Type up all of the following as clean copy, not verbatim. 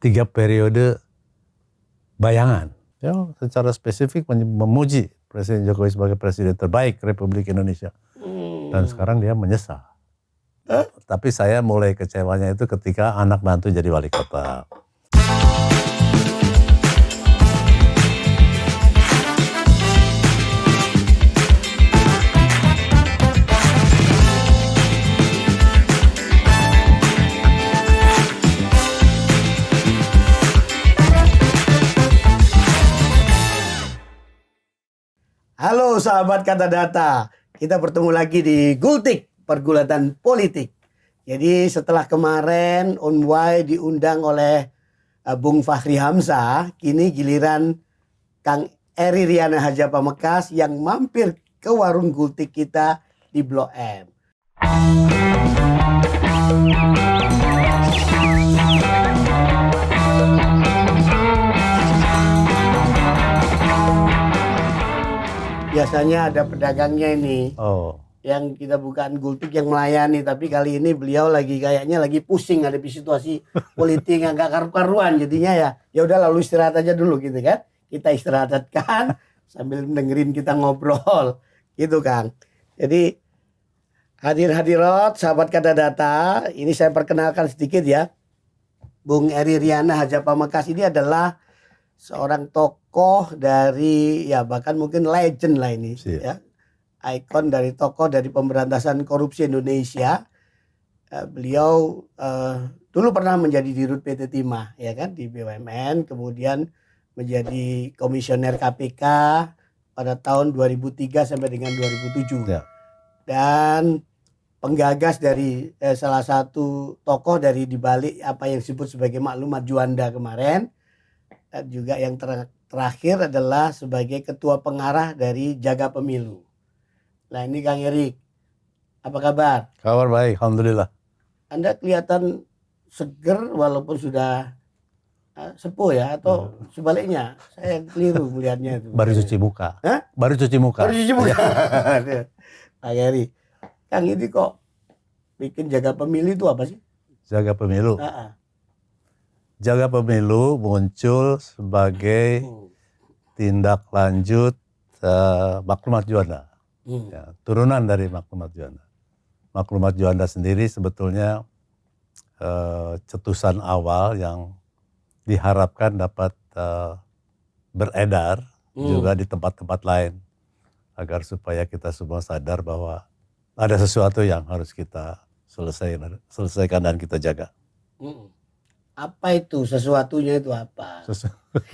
3 periode bayangan. Ya, secara spesifik memuji Presiden Jokowi sebagai presiden terbaik Republik Indonesia. Dan sekarang dia menyesal. Tapi saya mulai kecewanya itu ketika anak mantu jadi wali kota. Halo sahabat Kata Data, kita bertemu lagi di Gultik, Pergulatan Politik. Jadi setelah kemarin Unwai diundang oleh Bung Fachri Hamzah, kini giliran Kang Eri Riana Hadja Pamekasan yang mampir ke warung Gultik kita di Blok M. Biasanya ada pedagangnya ini, yang kita bukan Gultik yang melayani, tapi kali ini beliau kayaknya lagi pusing hadapi situasi politik yang gak karu-karuan, jadinya ya udah lalu istirahat aja dulu gitu kan, kita istirahatkan sambil dengerin kita ngobrol, gitu Kang. Jadi hadirat sahabat Kata Data, ini saya perkenalkan sedikit ya, Bung Eri Riana Hadja Pamekasan ini adalah seorang tokoh dari ya bahkan mungkin legend lah ini ya, ikon dari tokoh dari pemberantasan korupsi Indonesia. Beliau dulu pernah menjadi dirut PT Timah ya kan di BUMN, kemudian menjadi komisioner KPK pada tahun 2003 sampai dengan 2007 ya. Dan penggagas dari salah satu tokoh dari dibalik apa yang disebut sebagai maklumat Juanda kemarin. Dan juga yang terakhir adalah sebagai ketua pengarah dari Jaga Pemilu. Nah ini Kang Erik, apa kabar? Kabar baik, alhamdulillah. Anda kelihatan seger walaupun sudah sepuh ya, atau sebaliknya? Saya keliru melihatnya itu. Baru cuci muka. Hah? Baru cuci muka. Baru cuci muka. Kang Erik, Kang ini kok bikin Jaga Pemilu itu apa sih? Jaga Pemilu. Jaga Pemilu muncul sebagai tindak lanjut maklumat Juanda, ya, turunan dari maklumat Juanda. Maklumat Juanda sendiri sebetulnya cetusan awal yang diharapkan dapat beredar juga di tempat-tempat lain, agar supaya kita semua sadar bahwa ada sesuatu yang harus kita selesaikan dan kita jaga. Apa itu sesuatunya itu apa?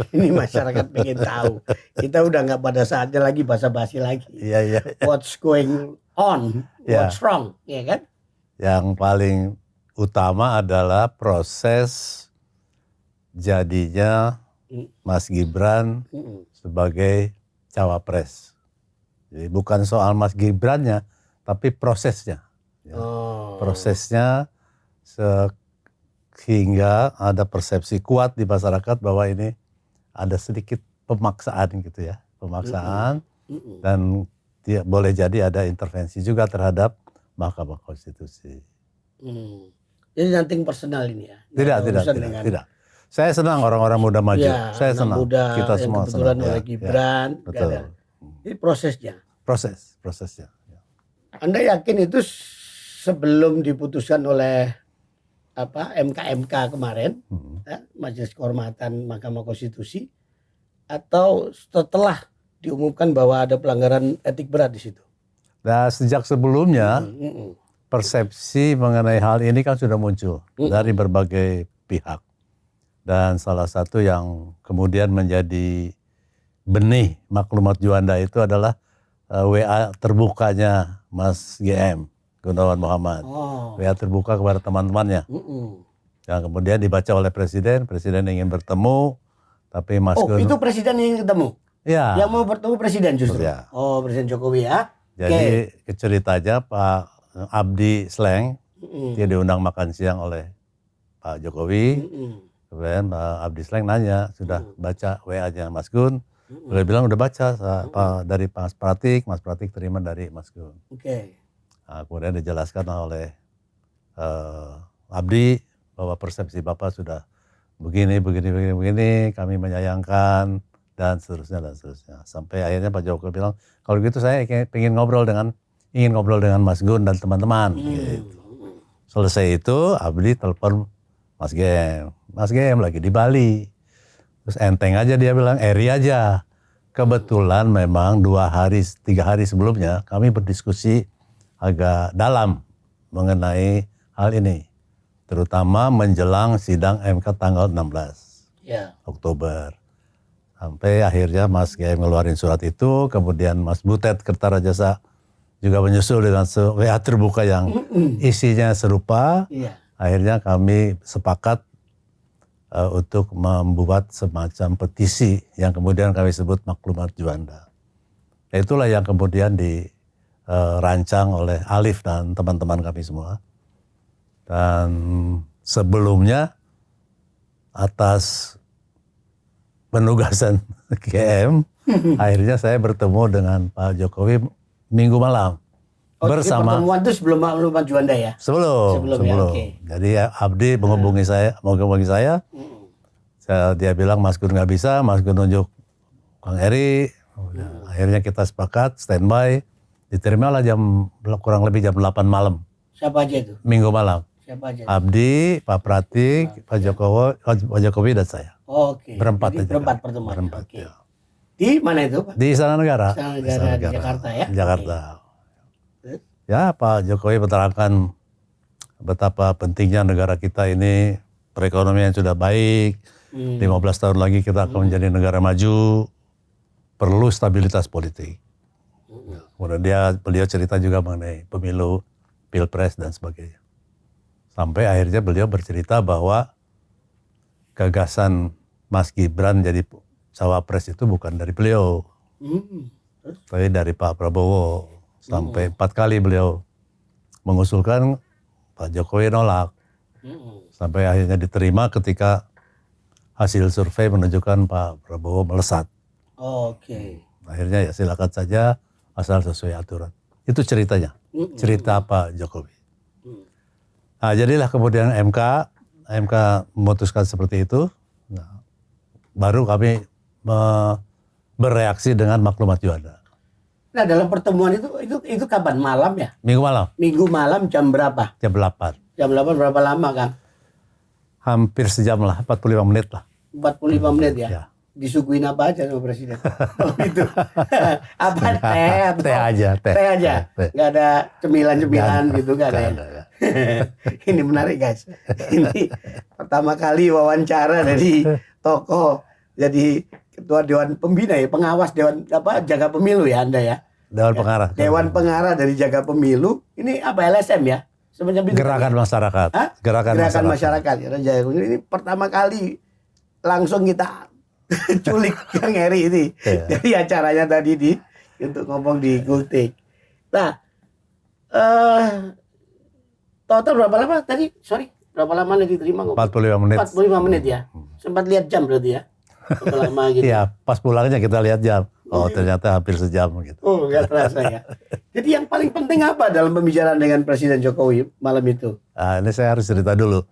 Ini masyarakat pengen tahu. Kita udah nggak pada saatnya lagi basa-basi lagi. Iya. What's going on? What's wrong? Ya kan? Yang paling utama adalah proses jadinya Mas Gibran sebagai cawapres. Jadi bukan soal Mas Gibrannya, tapi prosesnya. Ya. Prosesnya sehingga ada persepsi kuat di masyarakat bahwa ini ada sedikit pemaksaan gitu ya, pemaksaan dan boleh jadi ada intervensi juga terhadap Mahkamah Konstitusi. Jadi nothing personal ini ya? Tidak. Saya senang orang-orang muda maju. Ya, saya senang. Muda kita yang semua kebetulan senang. oleh Gibran. Ya, betul. Ini prosesnya. Prosesnya. Ya. Anda yakin itu sebelum diputuskan oleh MK kemarin, Majelis Kehormatan Mahkamah Konstitusi, atau setelah diumumkan bahwa ada pelanggaran etik berat di situ? Nah, sejak sebelumnya persepsi mengenai hal ini kan sudah muncul dari berbagai pihak, dan salah satu yang kemudian menjadi benih maklumat Juanda itu adalah WA terbukanya Mas GM. Gunawan Muhammad, WA terbuka kepada teman-temannya, yang kemudian dibaca oleh presiden ingin bertemu, tapi Mas Gun... itu presiden yang ketemu? Ya. Yang mau bertemu presiden justru? Ya. Presiden Jokowi ya? Jadi ceritanya Pak Abdi Sleng, dia diundang makan siang oleh Pak Jokowi, kemudian Pak Abdi Sleng nanya, sudah baca WA-nya Mas Gun? Beliau bilang udah baca dari Mas Pratik terima dari Mas Gun. Nah, kemudian dijelaskan oleh Abdi bahwa persepsi Bapak sudah begini, kami menyayangkan dan seterusnya. Sampai akhirnya Pak Jokowi bilang, kalau gitu saya ingin ngobrol dengan Mas Gun dan teman-teman. Gitu. Selesai itu Abdi telepon Mas Gem lagi di Bali. Terus enteng aja dia bilang, Eri aja. Kebetulan memang 2-3 hari sebelumnya kami berdiskusi agak dalam mengenai hal ini. Terutama menjelang sidang MK tanggal 16 Oktober. Sampai akhirnya Mas GM ngeluarin surat itu, kemudian Mas Butet Kertarajasa juga menyusul dengan WA terbuka yang isinya serupa. Akhirnya kami sepakat untuk membuat semacam petisi yang kemudian kami sebut Maklumat Juanda. Itulah yang kemudian dirancang oleh Alif dan teman-teman kami semua. Dan sebelumnya atas penugasan GM, akhirnya saya bertemu dengan Pak Jokowi Minggu malam. Bersama pertemuan itu sebelum Maklumat Juanda ya? Sebelum. Ya, okay. Jadi Abdi menghubungi saya. Dia bilang Mas Gun nggak bisa, Mas Gun nunjuk Kang Eri. Akhirnya kita sepakat standby. Diterimalah kurang lebih jam 8 malam. Siapa aja itu? Minggu malam. Siapa aja? Abdi, Pak Pratik, Pak Jokowi dan saya. Oke. Berempat. Jadi berempat pertemuan. Berempat. Okay. Di mana itu Pak? Di Istana Negara. Istana Negara di Jakarta ya? Jakarta. Okay. Ya, Pak Jokowi menerangkan betapa pentingnya negara kita ini, perekonomian sudah baik, 15 tahun lagi kita akan menjadi negara maju, perlu stabilitas politik. Kemudian beliau cerita juga mengenai pemilu, pilpres dan sebagainya. Sampai akhirnya beliau bercerita bahwa gagasan Mas Gibran jadi cawapres itu bukan dari beliau, tapi dari Pak Prabowo. Sampai 4 kali beliau mengusulkan, Pak Jokowi nolak. Sampai akhirnya diterima ketika hasil survei menunjukkan Pak Prabowo melesat. Oke. Akhirnya ya silakan saja asal sesuai aturan. Itu ceritanya, cerita Pak Jokowi. Nah, jadilah kemudian MK memutuskan seperti itu. Nah, baru kami bereaksi dengan Maklumat Juanda. Nah, dalam pertemuan itu kapan? Malam ya? Minggu malam. Minggu malam jam berapa? Jam 8. Jam 8 berapa lama, Kang? Hampir sejam lah, 45 menit lah. 45 menit ya? Ya. Disuguhin apa aja sama Presiden? Oh gitu. Apa teh? Teh aja. Teh aja. Nggak ada cemilan-cemilan gitu kan ya? Ya. Ini menarik guys. Ini pertama kali wawancara dari tokoh jadi Ketua Dewan Pembina ya, pengawas Dewan Jaga Pemilu ya Anda ya? Dewan Pengarah. Dewan Pengarah dari Jaga Pemilu. Ini apa LSM ya? Semacam itu. Gerakan masyarakat. Hah? Gerakan masyarakat. Ya, ini pertama kali langsung kita culik Kang Eri ini dari acaranya tadi untuk ngomong di Gultik. Nah, total berapa lama tadi? Sorry, berapa lama diterima? 45 menit. 45 menit ya. Sempat lihat jam berarti ya? Berapa lama gitu? Iya, pas pulangnya kita lihat jam. Oh, ternyata hampir sejam gitu. Oh, nggak terasa ya. Jadi yang paling penting apa dalam pembicaraan dengan Presiden Jokowi malam itu? Nah, ini saya harus cerita dulu.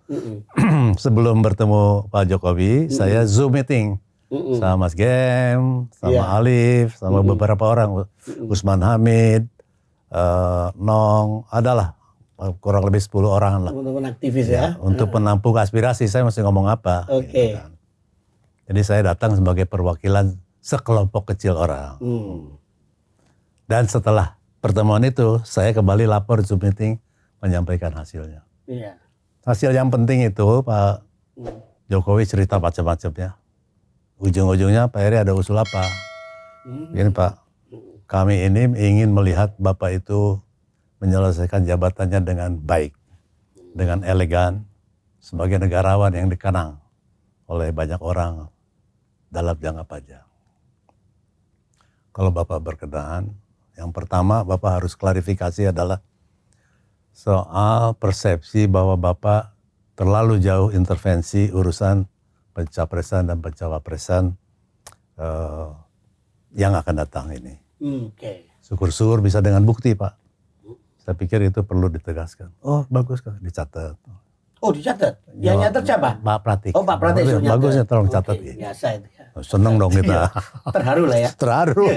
Sebelum bertemu Pak Jokowi, saya Zoom meeting sama Mas Gem, sama Alif, sama beberapa orang, Usman Hamid, Nong, adalah kurang lebih 10 orang lah. Teman-teman aktivis ya. Untuk menampung aspirasi saya mesti ngomong apa. Oke. Gitu kan. Jadi saya datang sebagai perwakilan sekelompok kecil orang. Dan setelah pertemuan itu, saya kembali lapor Zoom meeting menyampaikan hasilnya. Iya. Hasil yang penting itu Pak Jokowi cerita macam-macamnya. Ujung-ujungnya Pak Eri ada usul apa? Begini Pak, kami ini ingin melihat Bapak itu menyelesaikan jabatannya dengan baik, dengan elegan, sebagai negarawan yang dikenang oleh banyak orang dalam jangka panjang. Kalau Bapak berkenan, yang pertama Bapak harus klarifikasi adalah soal persepsi bahwa Bapak terlalu jauh intervensi urusan pencapresan dan pencawapresan yang akan datang ini. Syukur-syukur bisa dengan bukti Pak. Saya pikir itu perlu ditegaskan. Oh bagus Kak, dicatat. Oh dicatat. Yang nyatet siapa? Pak Pratik. Oh Pak Pratik. Bagusnya tolong catat. Oke, biasa itu ya. Seneng dong kita. Terharu lah ya. Terharu.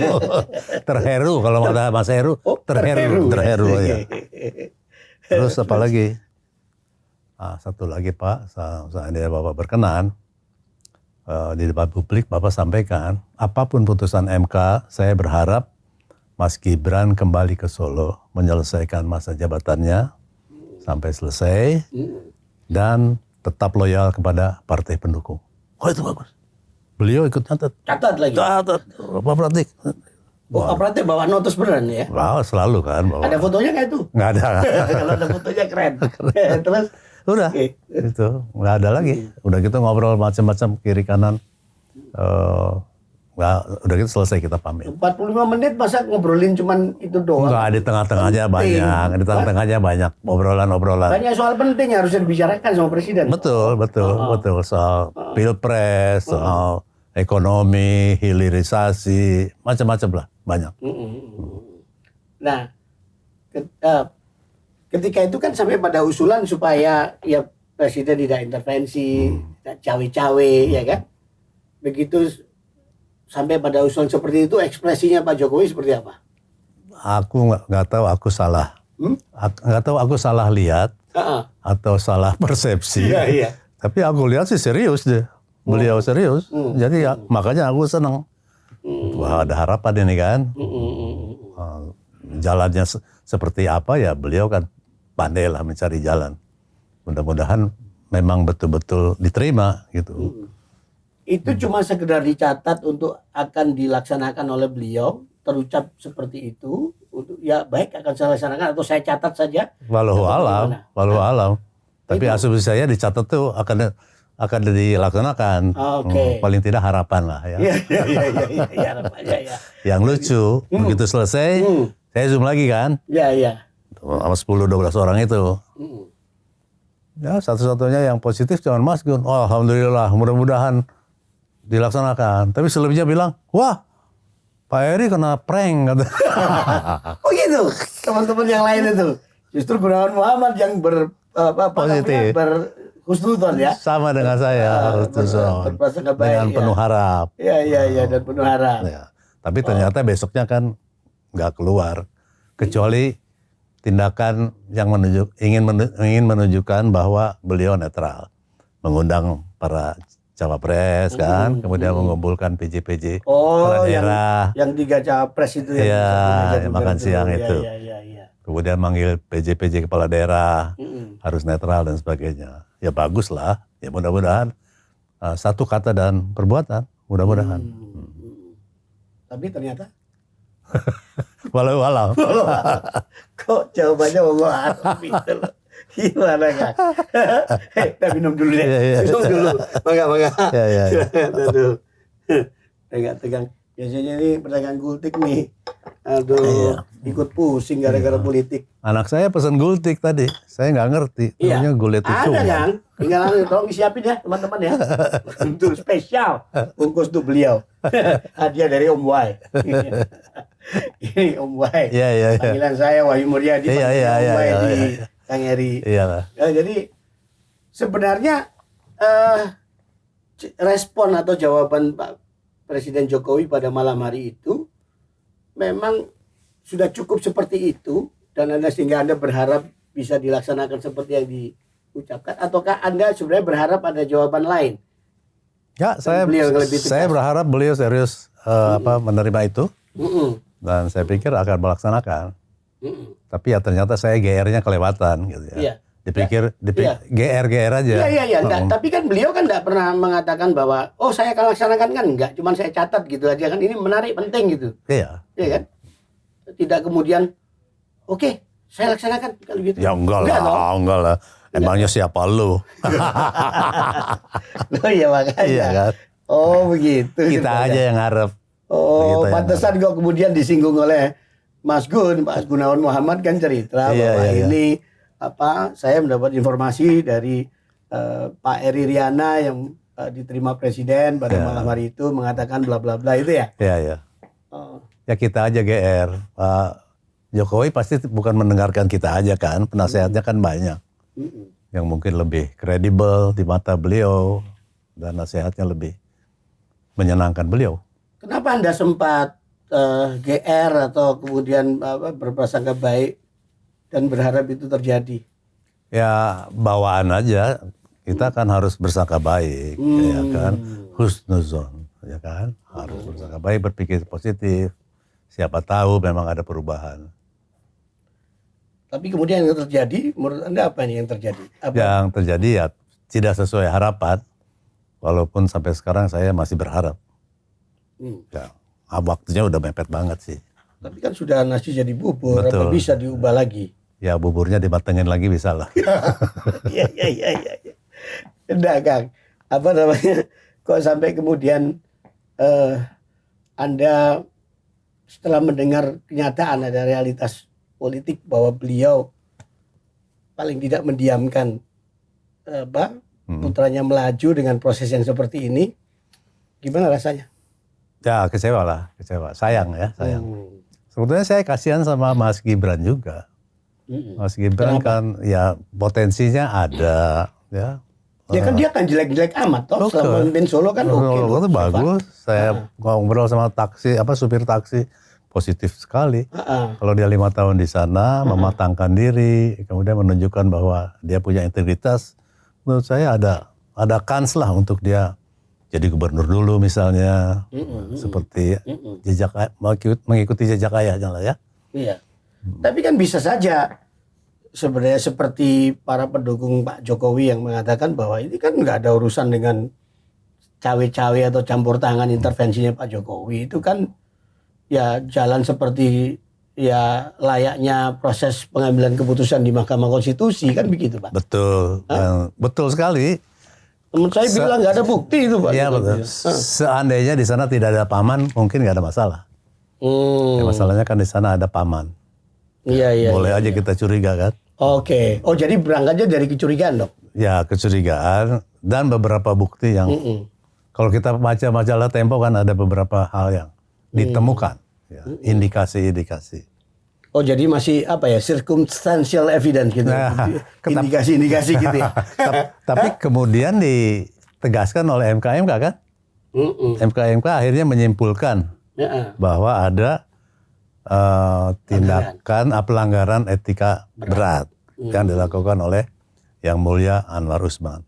Terheru kalau ada Mas Heru. Oh, Terheru ya. Oke. Terus apa lagi? Satu lagi Pak, seandainya Bapak berkenan, di depan publik Bapak sampaikan, apapun putusan MK, saya berharap Mas Gibran kembali ke Solo, menyelesaikan masa jabatannya sampai selesai, dan tetap loyal kepada partai pendukung. Oh itu bagus. Beliau ikut catat. Catat lagi. Catat, Pak Pratik. Oh Pak Pratik bawa notus beneran ya? Wah, selalu kan. Bawa. Ada fotonya nggak itu? Nggak ada. Kalau ada fotonya keren. Terus? Udah, itu nggak ada lagi. Udah gitu ngobrol macam-macam kiri kanan. Udah gitu selesai kita pamit. 45 menit masa ngobrolin cuman itu doang? Enggak, di tengah-tengahnya banyak. Di tengah-tengahnya banyak obrolan-obrolan. Banyak soal penting yang harus dibicarakan sama Presiden. Betul. Soal pilpres, soal ekonomi, hilirisasi, macam-macam lah, banyak. Nah, ketika itu kan sampai pada usulan supaya ya Presiden tidak intervensi, tidak cawe-cawe, ya kan? Begitu sampai pada usulan seperti itu, ekspresinya Pak Jokowi seperti apa? Aku nggak tahu aku salah, nggak tahu aku salah lihat atau salah persepsi. Iya. Tapi aku lihat sih serius deh, beliau serius. Jadi ya, makanya aku senang. Wah ada harapan ini kan. Jalannya seperti apa ya beliau kan pandai lah mencari jalan. Mudah-mudahan memang betul-betul diterima gitu. Itu cuma sekedar dicatat untuk akan dilaksanakan oleh beliau, terucap seperti itu, untuk ya baik akan saya laksanakan atau saya catat saja. Walau alam. Tapi asumsi saya dicatat tuh akan dilaksanakan. Oke. Paling tidak harapan lah ya. Iya, harapannya ya. Yang lucu, begitu selesai, saya zoom lagi kan. Iya. Sama 10-12 orang itu. Ya satu-satunya yang positif cuma Mas Gun. Oh, alhamdulillah, mudah-mudahan dilaksanakan. Tapi selebihnya bilang, wah Pak Eri kena prank. Kata. Oh gitu, teman-teman yang lain itu. Justru Gunawan Muhammad yang positif. Berhusnuzon ya. Sama dengan saya, husnuzon. Dengan penuh harap. Iya, dan penuh harap. Ya. Tapi ternyata besoknya kan nggak keluar. Kecuali tindakan yang ingin menunjukkan bahwa beliau netral. Mengundang para cawapres kan, kemudian mengumpulkan PJ-PJ kepala daerah. Yang 3 cawapres itu ya makan siang itu. Iya. Kemudian manggil PJ-PJ kepala daerah, harus netral dan sebagainya. Ya bagus lah, ya mudah-mudahan satu kata dan perbuatan, mudah-mudahan. Tapi ternyata walau alam. Kok jawabannya Allah gitu loh. Gimana Kak? Kita minum dulu deh. Minum dulu. Mangga. Ya. Aduh. Tegang. Biasanya ini pedagang gultik nih. Aduh, ikut pusing gara-gara politik. Anak saya pesan gultik tadi. Saya nggak ngerti. Namanya gultik itu. Ada kan? Tinggal tolong disiapin ya teman-teman ya. Untuk spesial. Bungkus tuh beliau. Hadiah dari Om Wai. Ini Om Wai. Iya. Panggilan saya Wahyu Muryadi. Iya. Om Wai di Kang Eri. Iya. Jadi sebenarnya respon atau jawaban Pak Presiden Jokowi pada malam hari itu memang sudah cukup seperti itu dan sehingga Anda berharap bisa dilaksanakan seperti yang diucapkan, ataukah Anda sebenarnya berharap ada jawaban lain? Ya, saya berharap beliau serius menerima itu. Dan saya pikir akan melaksanakan. Tapi ya ternyata saya GR-nya kelewatan gitu ya. Iya. Dipikir GR aja. Iya. Tapi kan beliau kan nggak pernah mengatakan bahwa saya akan laksanakan kan, enggak. Cuman saya catat gitu aja kan. Ini menarik, penting gitu. Iya. Iya kan? Tidak kemudian oke, saya laksanakan kalau gitu. Ya enggak lah. Emangnya siapa lu? Oh iya makanya. Iya kan? Oh begitu. Kita aja yang ngarep. Oh, pantesan kok kemudian disinggung oleh Mas Gun, Pak Gunawan Muhammad kan cerita bahwa ini saya mendapat informasi dari Pak Eri Riana yang diterima Presiden pada malam hari itu mengatakan bla bla bla itu ya. Iya. Ya kita aja GR. Pak Jokowi pasti bukan mendengarkan kita aja kan, penasehatnya kan banyak. yang mungkin lebih kredibel di mata beliau dan nasihatnya lebih menyenangkan beliau. Kenapa Anda sempat GR atau kemudian berprasangka baik dan berharap itu terjadi? Ya bawaan aja, kita kan harus bersangka baik, ya kan, husnuzon, ya kan, harus bersangka baik, berpikir positif. Siapa tahu memang ada perubahan. Tapi kemudian yang terjadi, menurut Anda apa yang terjadi? Yang terjadi ya tidak sesuai harapan, walaupun sampai sekarang saya masih berharap. Ya, waktunya udah mepet banget sih. Tapi kan sudah nasi jadi bubur, Betul. apa bisa diubah lagi? Ya buburnya dimatengin lagi bisa lah. Iya. Enggak Kang, apa namanya, kok sampai kemudian Anda setelah mendengar kenyataan ada realitas politik bahwa beliau paling tidak mendiamkan putranya melaju dengan proses yang seperti ini, gimana rasanya? Ya kecewa lah, sayang ya, sayang. Sebetulnya saya kasihan sama Mas Gibran juga. Mas Gibran kan ya potensinya ada, ya. Ya kan dia kan jelek-jelek amat toh, selama memimpin Solo kan oke. Itu bagus. Saya ngobrol sama supir taksi, positif sekali. Kalau dia 5 tahun di sana, mematangkan diri, kemudian menunjukkan bahwa dia punya integritas, menurut saya ada kans lah untuk dia jadi gubernur dulu misalnya, seperti mengikuti jejak ayahnya lah ya. Iya. Tapi kan bisa saja sebenarnya seperti para pendukung Pak Jokowi yang mengatakan bahwa ini kan nggak ada urusan dengan cawe-cawe atau campur tangan intervensinya Pak Jokowi. Itu kan ya jalan seperti ya layaknya proses pengambilan keputusan di Mahkamah Konstitusi, kan begitu Pak? Betul, betul sekali. Teman saya bilang nggak ada bukti itu Pak. Iya betul. Seandainya di sana tidak ada paman, mungkin nggak ada masalah. Ya, masalahnya kan di sana ada paman. Iya. Boleh aja kita curiga kan? Oke. Oh jadi berangkatnya dari kecurigaan dong? Ya kecurigaan dan beberapa bukti yang kalau kita baca majalah Tempo kan ada beberapa hal yang ditemukan, ya, indikasi-indikasi. Oh jadi masih apa ya, circumstantial evidence gitu, indikasi-indikasi gitu ya. Tapi kemudian ditegaskan oleh MKMK kan? MKMK akhirnya menyimpulkan bahwa ada tindakan pelanggaran etika berat yang dilakukan oleh Yang Mulia Anwar Usman.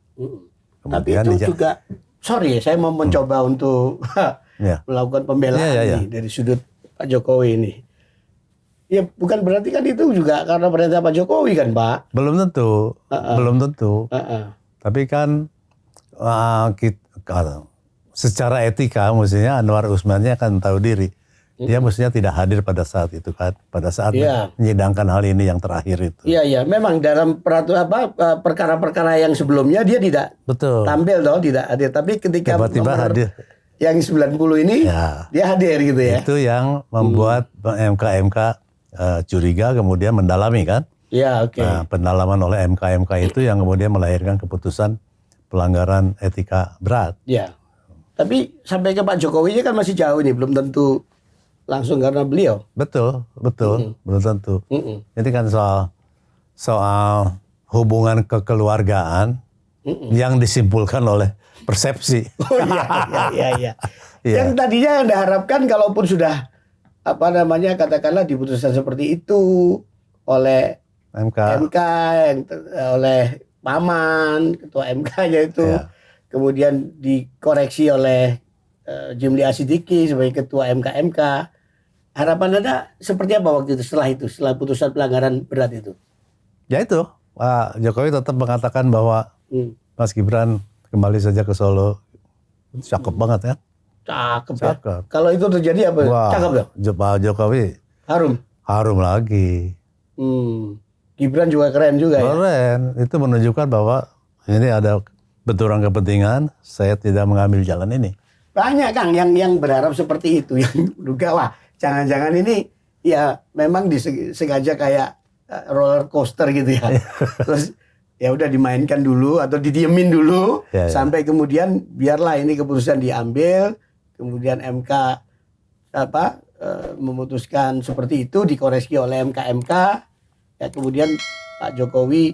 Tapi itu juga, sorry saya mau mencoba untuk melakukan pembelaan nih dari sudut Pak Jokowi ini. Ya bukan berarti kan itu juga karena perintah Pak Jokowi kan Pak? Belum tentu, belum tentu. Tapi kan secara etika mestinya Anwar Usmannya kan tahu diri. Dia mestinya tidak hadir pada saat itu kan, pada saat menyidangkan hal ini yang terakhir itu. Iya, memang dalam peraturan perkara-perkara yang sebelumnya dia tidak tampil dong, tidak hadir. Tapi ketika tiba-tiba hadir yang 90 ini dia hadir gitu ya. Itu yang membuat MKMK curiga, kemudian mendalami kan. Iya, oke. Nah, pendalaman oleh MKMK itu yang kemudian melahirkan keputusan pelanggaran etika berat. Iya. Tapi sampai ke Pak Jokowi kan masih jauh nih, belum tentu langsung karena beliau. Betul, belum tentu. Ini kan soal hubungan kekeluargaan yang disimpulkan oleh persepsi. Oh iya. Yang tadinya Anda harapkan kalaupun sudah katakanlah diputuskan seperti itu oleh MK oleh paman, ketua MK-nya itu, kemudian dikoreksi oleh Jimli Asidiki sebagai ketua MK. Harapan Anda seperti apa waktu itu setelah putusan pelanggaran berat itu? Ya itu, Pak Jokowi tetap mengatakan bahwa Mas Gibran kembali saja ke Solo. Cakep banget ya. Cakep. Ya. Kalau itu terjadi apa? Cakep ya? Pak Jokowi. Harum lagi. Gibran juga keren juga ya? Keren. Itu menunjukkan bahwa ini ada benturan kepentingan, saya tidak mengambil jalan ini. Banyak Kang yang berharap seperti itu, yang duga wah jangan-jangan ini ya memang disengaja kayak roller coaster gitu ya. Terus ya udah dimainkan dulu atau didiemin dulu sampai kemudian biarlah ini keputusan diambil, kemudian MK memutuskan seperti itu, dikoreksi oleh MKMK, ya kemudian Pak Jokowi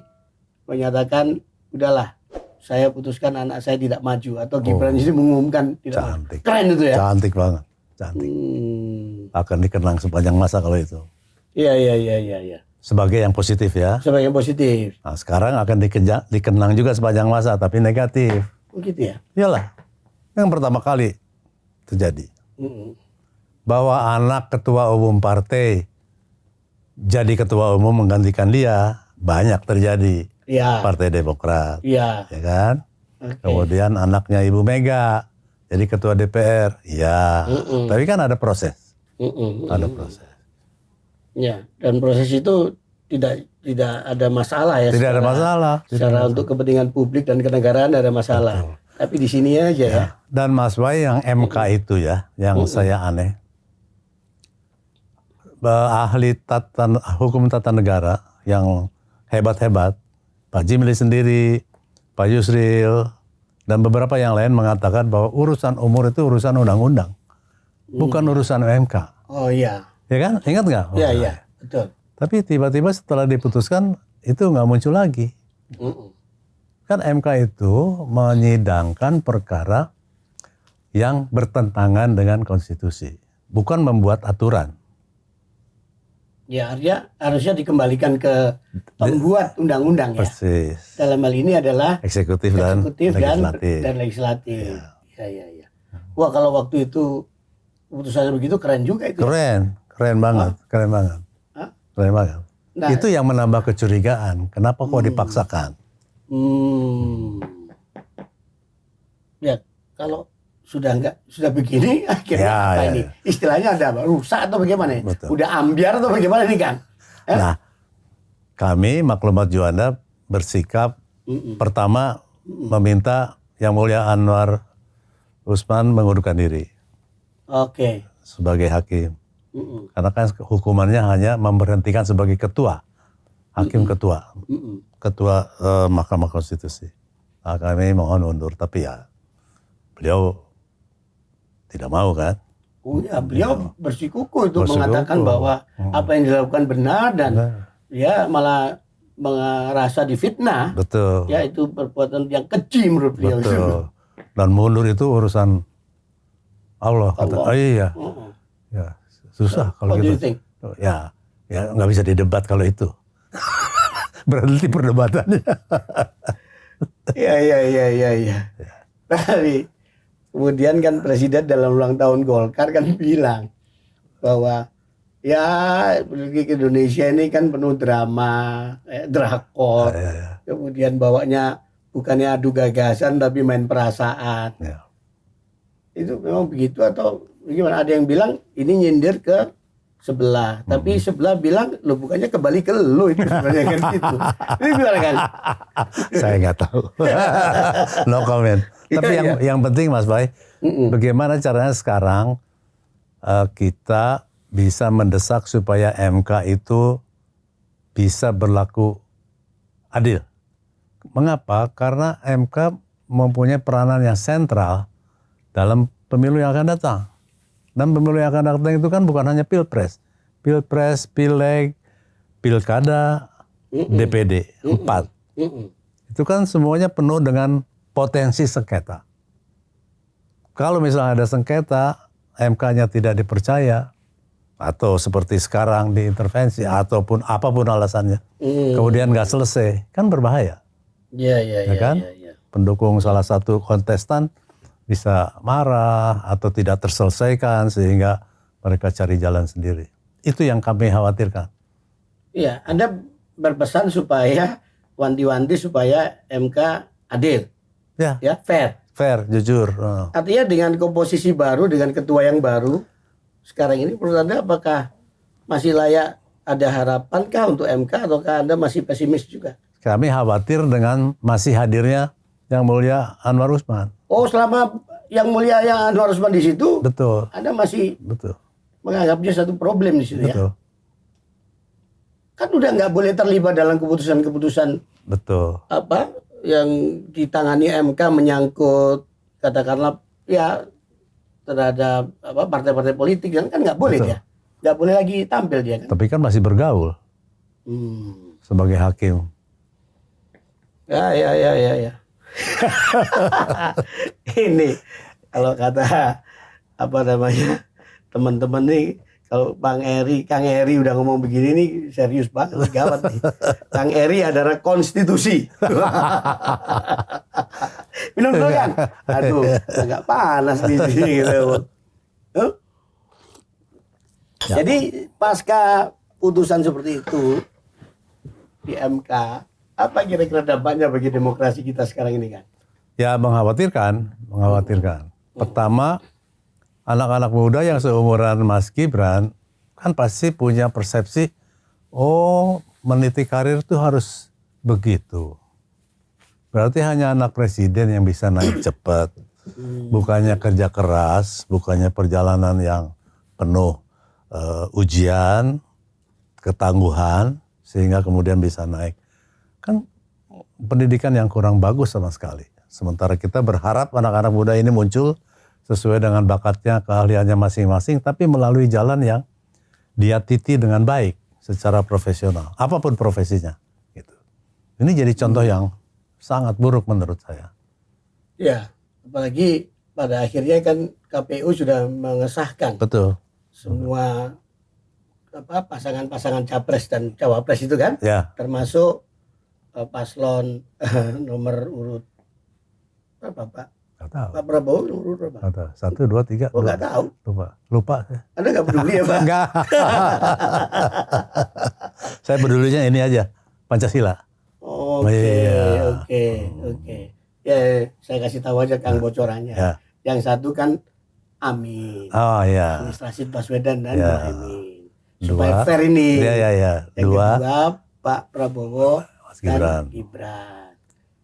menyatakan udahlah saya putuskan anak saya tidak maju atau Gibran ini mengumumkan tidak maju. Cantik. Keren itu ya. Cantik banget. Cantik. Akan dikenang sepanjang masa kalau itu. Iya. Sebagai yang positif ya. Sebagai yang positif. Nah, sekarang akan dikenang juga sepanjang masa tapi negatif. Oh gitu ya. Iyalah. Yang pertama kali terjadi. Bahwa anak ketua umum partai jadi ketua umum menggantikan dia banyak terjadi. Iya. Partai Demokrat. Iya. Ya kan? Okay. Kemudian anaknya Ibu Mega jadi ketua DPR. Iya. Tapi kan ada proses. Ada proses. Ya, dan proses itu tidak ada masalah ya. Tidak ada masalah. Secara untuk kepentingan publik dan kenegaraan tidak ada masalah. Betul. Tapi di sini aja ya. Dan Mas Bay yang MK itu ya, yang saya aneh. Ahli hukum tata negara yang hebat-hebat, Pak Jimli sendiri, Pak Yusril, dan beberapa yang lain mengatakan bahwa urusan umur itu urusan undang-undang, bukan urusan MK. Oh iya. Ya kan? Ingat nggak? Iya, betul. Tapi tiba-tiba setelah diputuskan itu nggak muncul lagi. Kan MK itu menyidangkan perkara yang bertentangan dengan konstitusi, bukan membuat aturan. Ya, harusnya dikembalikan ke pembuat undang-undang ya. Persis. Dalam hal ini adalah eksekutif dan legislatif. Iya. Wah, kalau waktu itu keputusannya begitu keren juga itu. Keren banget. Nah, itu yang menambah kecurigaan. Kenapa kok dipaksakan? Ya, kalau sudah begini akhirnya apa ini? Istilahnya ada rusak atau bagaimana? Betul. Udah ambiar atau bagaimana nih, Kang? Nah, kami Maklumat Juanda bersikap pertama meminta Yang Mulia Anwar Usman mengundurkan diri. Oke. Sebagai hakim. Karena kan hukumannya hanya memberhentikan sebagai ketua. Hakim ketua. Ketua Mahkamah Konstitusi. Nah, kami mohon undur, tapi ya beliau tidak mau kan? Oh ya, beliau bersikuku itu mengatakan bahwa apa yang dilakukan benar dan ya malah merasa difitnah. Betul. Ya itu perbuatan yang keji menurut beliau. Betul. Dan mundur itu urusan Allah. Kata, oh iya. Ya susah kalau gitu. Ya nggak bisa didebat kalau itu. Berhenti perdebatannya. Iya. Tapi kemudian kan Presiden dalam ulang tahun Golkar kan bilang bahwa ya politik Indonesia ini kan penuh drama, drakor. Kemudian bawanya bukannya adu gagasan tapi main perasaan. Ya. Itu memang begitu atau gimana? Ada yang bilang ini nyindir ke sebelah, tapi sebelah bilang lo bukannya kembali ke lo itu sebenarnya kan gitu. Ini gimana kan? Saya nggak tahu. No comment. Tapi yang penting Mas Bay, bagaimana caranya sekarang kita bisa mendesak supaya MK itu bisa berlaku adil. Mengapa? Karena MK mempunyai peranan yang sentral dalam pemilu yang akan datang. Dan pemilu yang akan datang itu kan bukan hanya pilpres, pileg, pilkada, DPD 4. Itu kan semuanya penuh dengan potensi sengketa. Kalau misalnya ada sengketa, MK-nya tidak dipercaya, atau seperti sekarang diintervensi, ataupun apapun alasannya, kemudian nggak selesai, kan berbahaya. Iya. Kan? Pendukung salah satu kontestan bisa marah atau tidak terselesaikan sehingga mereka cari jalan sendiri. Itu yang kami khawatirkan. Iya, Anda berpesan supaya wanti-wanti supaya MK adil. Ya, fair. Fair, jujur. Artinya dengan komposisi baru, dengan ketua yang baru, sekarang ini menurut Anda apakah masih layak ada harapankah untuk MK ataukah Anda masih pesimis juga? Kami khawatir dengan masih hadirnya Yang Mulia Anwar Usman. Oh, selama Yang Mulia Anwar Usman di situ, betul. Anda masih menganggapnya satu problem di situ ya? Kan udah nggak boleh terlibat dalam keputusan-keputusan apa yang ditangani MK menyangkut katakanlah ya terhadap apa partai-partai politik kan nggak boleh dia, nggak boleh lagi tampil dia kan. Tapi kan masih bergaul sebagai hakim. Ya. Ini kalau kata apa namanya teman-teman nih, kalau Kang Eri udah ngomong begini nih serius banget, gawat nih. Kang Eri adalah konstitusi. Minum dulu kan? Aduh, agak panas di sini gitu. Huh? Jadi pasca putusan seperti itu di MK, apa kira-kira dampaknya bagi demokrasi kita sekarang ini kan? Ya mengkhawatirkan. Pertama, anak-anak muda yang seumuran Mas Gibran kan pasti punya persepsi, oh meniti karir itu harus begitu. Berarti hanya anak presiden yang bisa naik cepat. Bukannya kerja keras, bukannya perjalanan yang penuh ujian, ketangguhan, sehingga kemudian bisa naik. Kan pendidikan yang kurang bagus sama sekali. Sementara kita berharap anak-anak muda ini muncul sesuai dengan bakatnya, keahliannya masing-masing, tapi melalui jalan yang dia titi dengan baik secara profesional, apapun profesinya. Gitu. Ini jadi contoh yang sangat buruk menurut saya. Ya, apalagi pada akhirnya kan KPU sudah mengesahkan. Betul. Semua pasangan-pasangan capres dan cawapres itu kan, ya. Termasuk paslon nomor urut berapa Pak? Nggak tahu. Pak Prabowo nomor urut berapa? Nggak tahu. 1, 2, 3. Oh nggak tahu. Lupa. Anda nggak peduli ya Pak? Nggak. Saya pedulinya ini aja, Pancasila. Oke. Ya, saya kasih tahu aja Kang bocorannya. Ya. Yang satu kan Amin. Oh iya. Administrasi Baswedan dan Ya. Mohaimin. 2. Supaya fair ini. Ya. Yang 2. kedua Pak Prabowo Gibran. dan Gibran.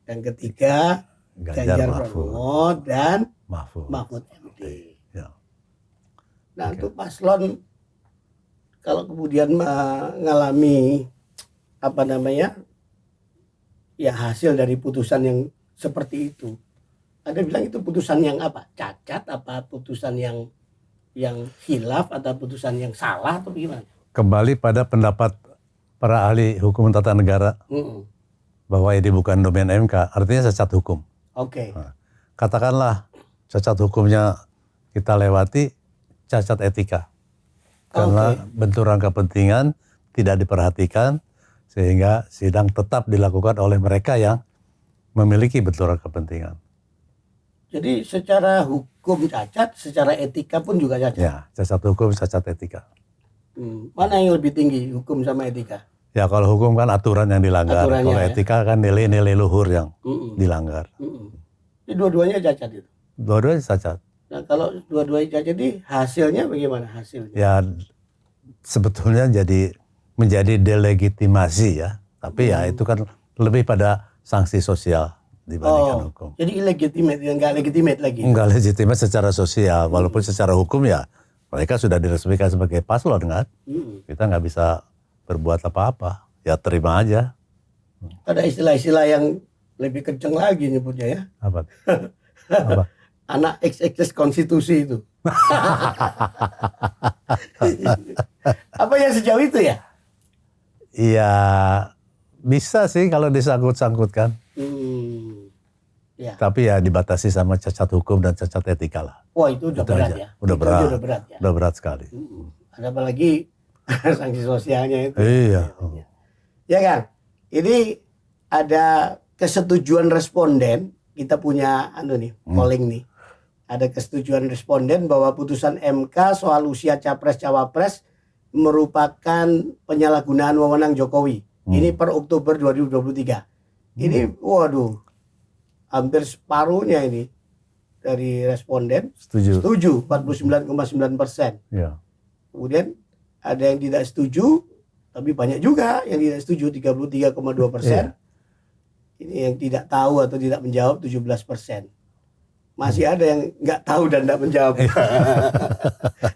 Yang ketiga Ganjar Pranowo dan Mahfud MD. Ya. Nah untuk paslon kalau kemudian mengalami apa namanya ya hasil dari putusan yang seperti itu, Anda bilang itu putusan yang apa? Cacat apa putusan yang khilaf atau putusan yang salah atau gimana? Kembali pada pendapat para ahli hukum tata negara bahwa ini bukan domain MK, artinya cacat hukum. Oke. Nah, katakanlah cacat hukumnya kita lewati, cacat etika. Karena benturan kepentingan tidak diperhatikan sehingga sidang tetap dilakukan oleh mereka yang memiliki benturan kepentingan. Jadi secara hukum cacat, secara etika pun juga cacat. Ya, cacat hukum, cacat etika. Mana yang lebih tinggi, hukum sama etika? Ya kalau hukum kan aturan yang dilanggar, Aturannya, kalau etika kan nilai-nilai luhur yang dilanggar. Ini dua-duanya cacat itu. Dua-duanya cacat. Nah kalau dua-duanya cacat ini hasilnya bagaimana hasilnya? Ya sebetulnya menjadi delegitimasi ya, tapi ya itu kan lebih pada sanksi sosial dibandingkan hukum. Jadi illegitimate, nggak legitimate lagi? Nggak legitimate secara sosial, walaupun secara hukum ya mereka sudah diresmikan sebagai paslon kan. Kita nggak bisa berbuat apa-apa, ya terima aja. Ada istilah-istilah yang lebih kenceng lagi nyebutnya ya. Apa? Apa? Anak XX konstitusi itu. Apa yang sejauh itu ya? Iya, bisa sih kalau disangkut-sangkutkan. Ya. Tapi ya dibatasi sama cacat hukum dan cacat etika lah. Wah itu udah berat ya. Udah berat. Udah berat ya. Udah berat sekali. Ada apa lagi sanksi sosialnya itu. Iya. Ya kan? Ini ada kesetujuan responden. Kita punya polling nih. Ada kesetujuan responden bahwa putusan MK soal usia capres-cawapres merupakan penyalahgunaan wewenang Jokowi. Ini per Oktober 2023. Ini waduh, hampir separuhnya ini dari responden setuju 49,9%. Ya. Kemudian ada yang tidak setuju, tapi banyak juga yang tidak setuju 33,2%. Ini yang tidak tahu atau tidak menjawab 17%. Masih ada yang nggak tahu dan nggak menjawab.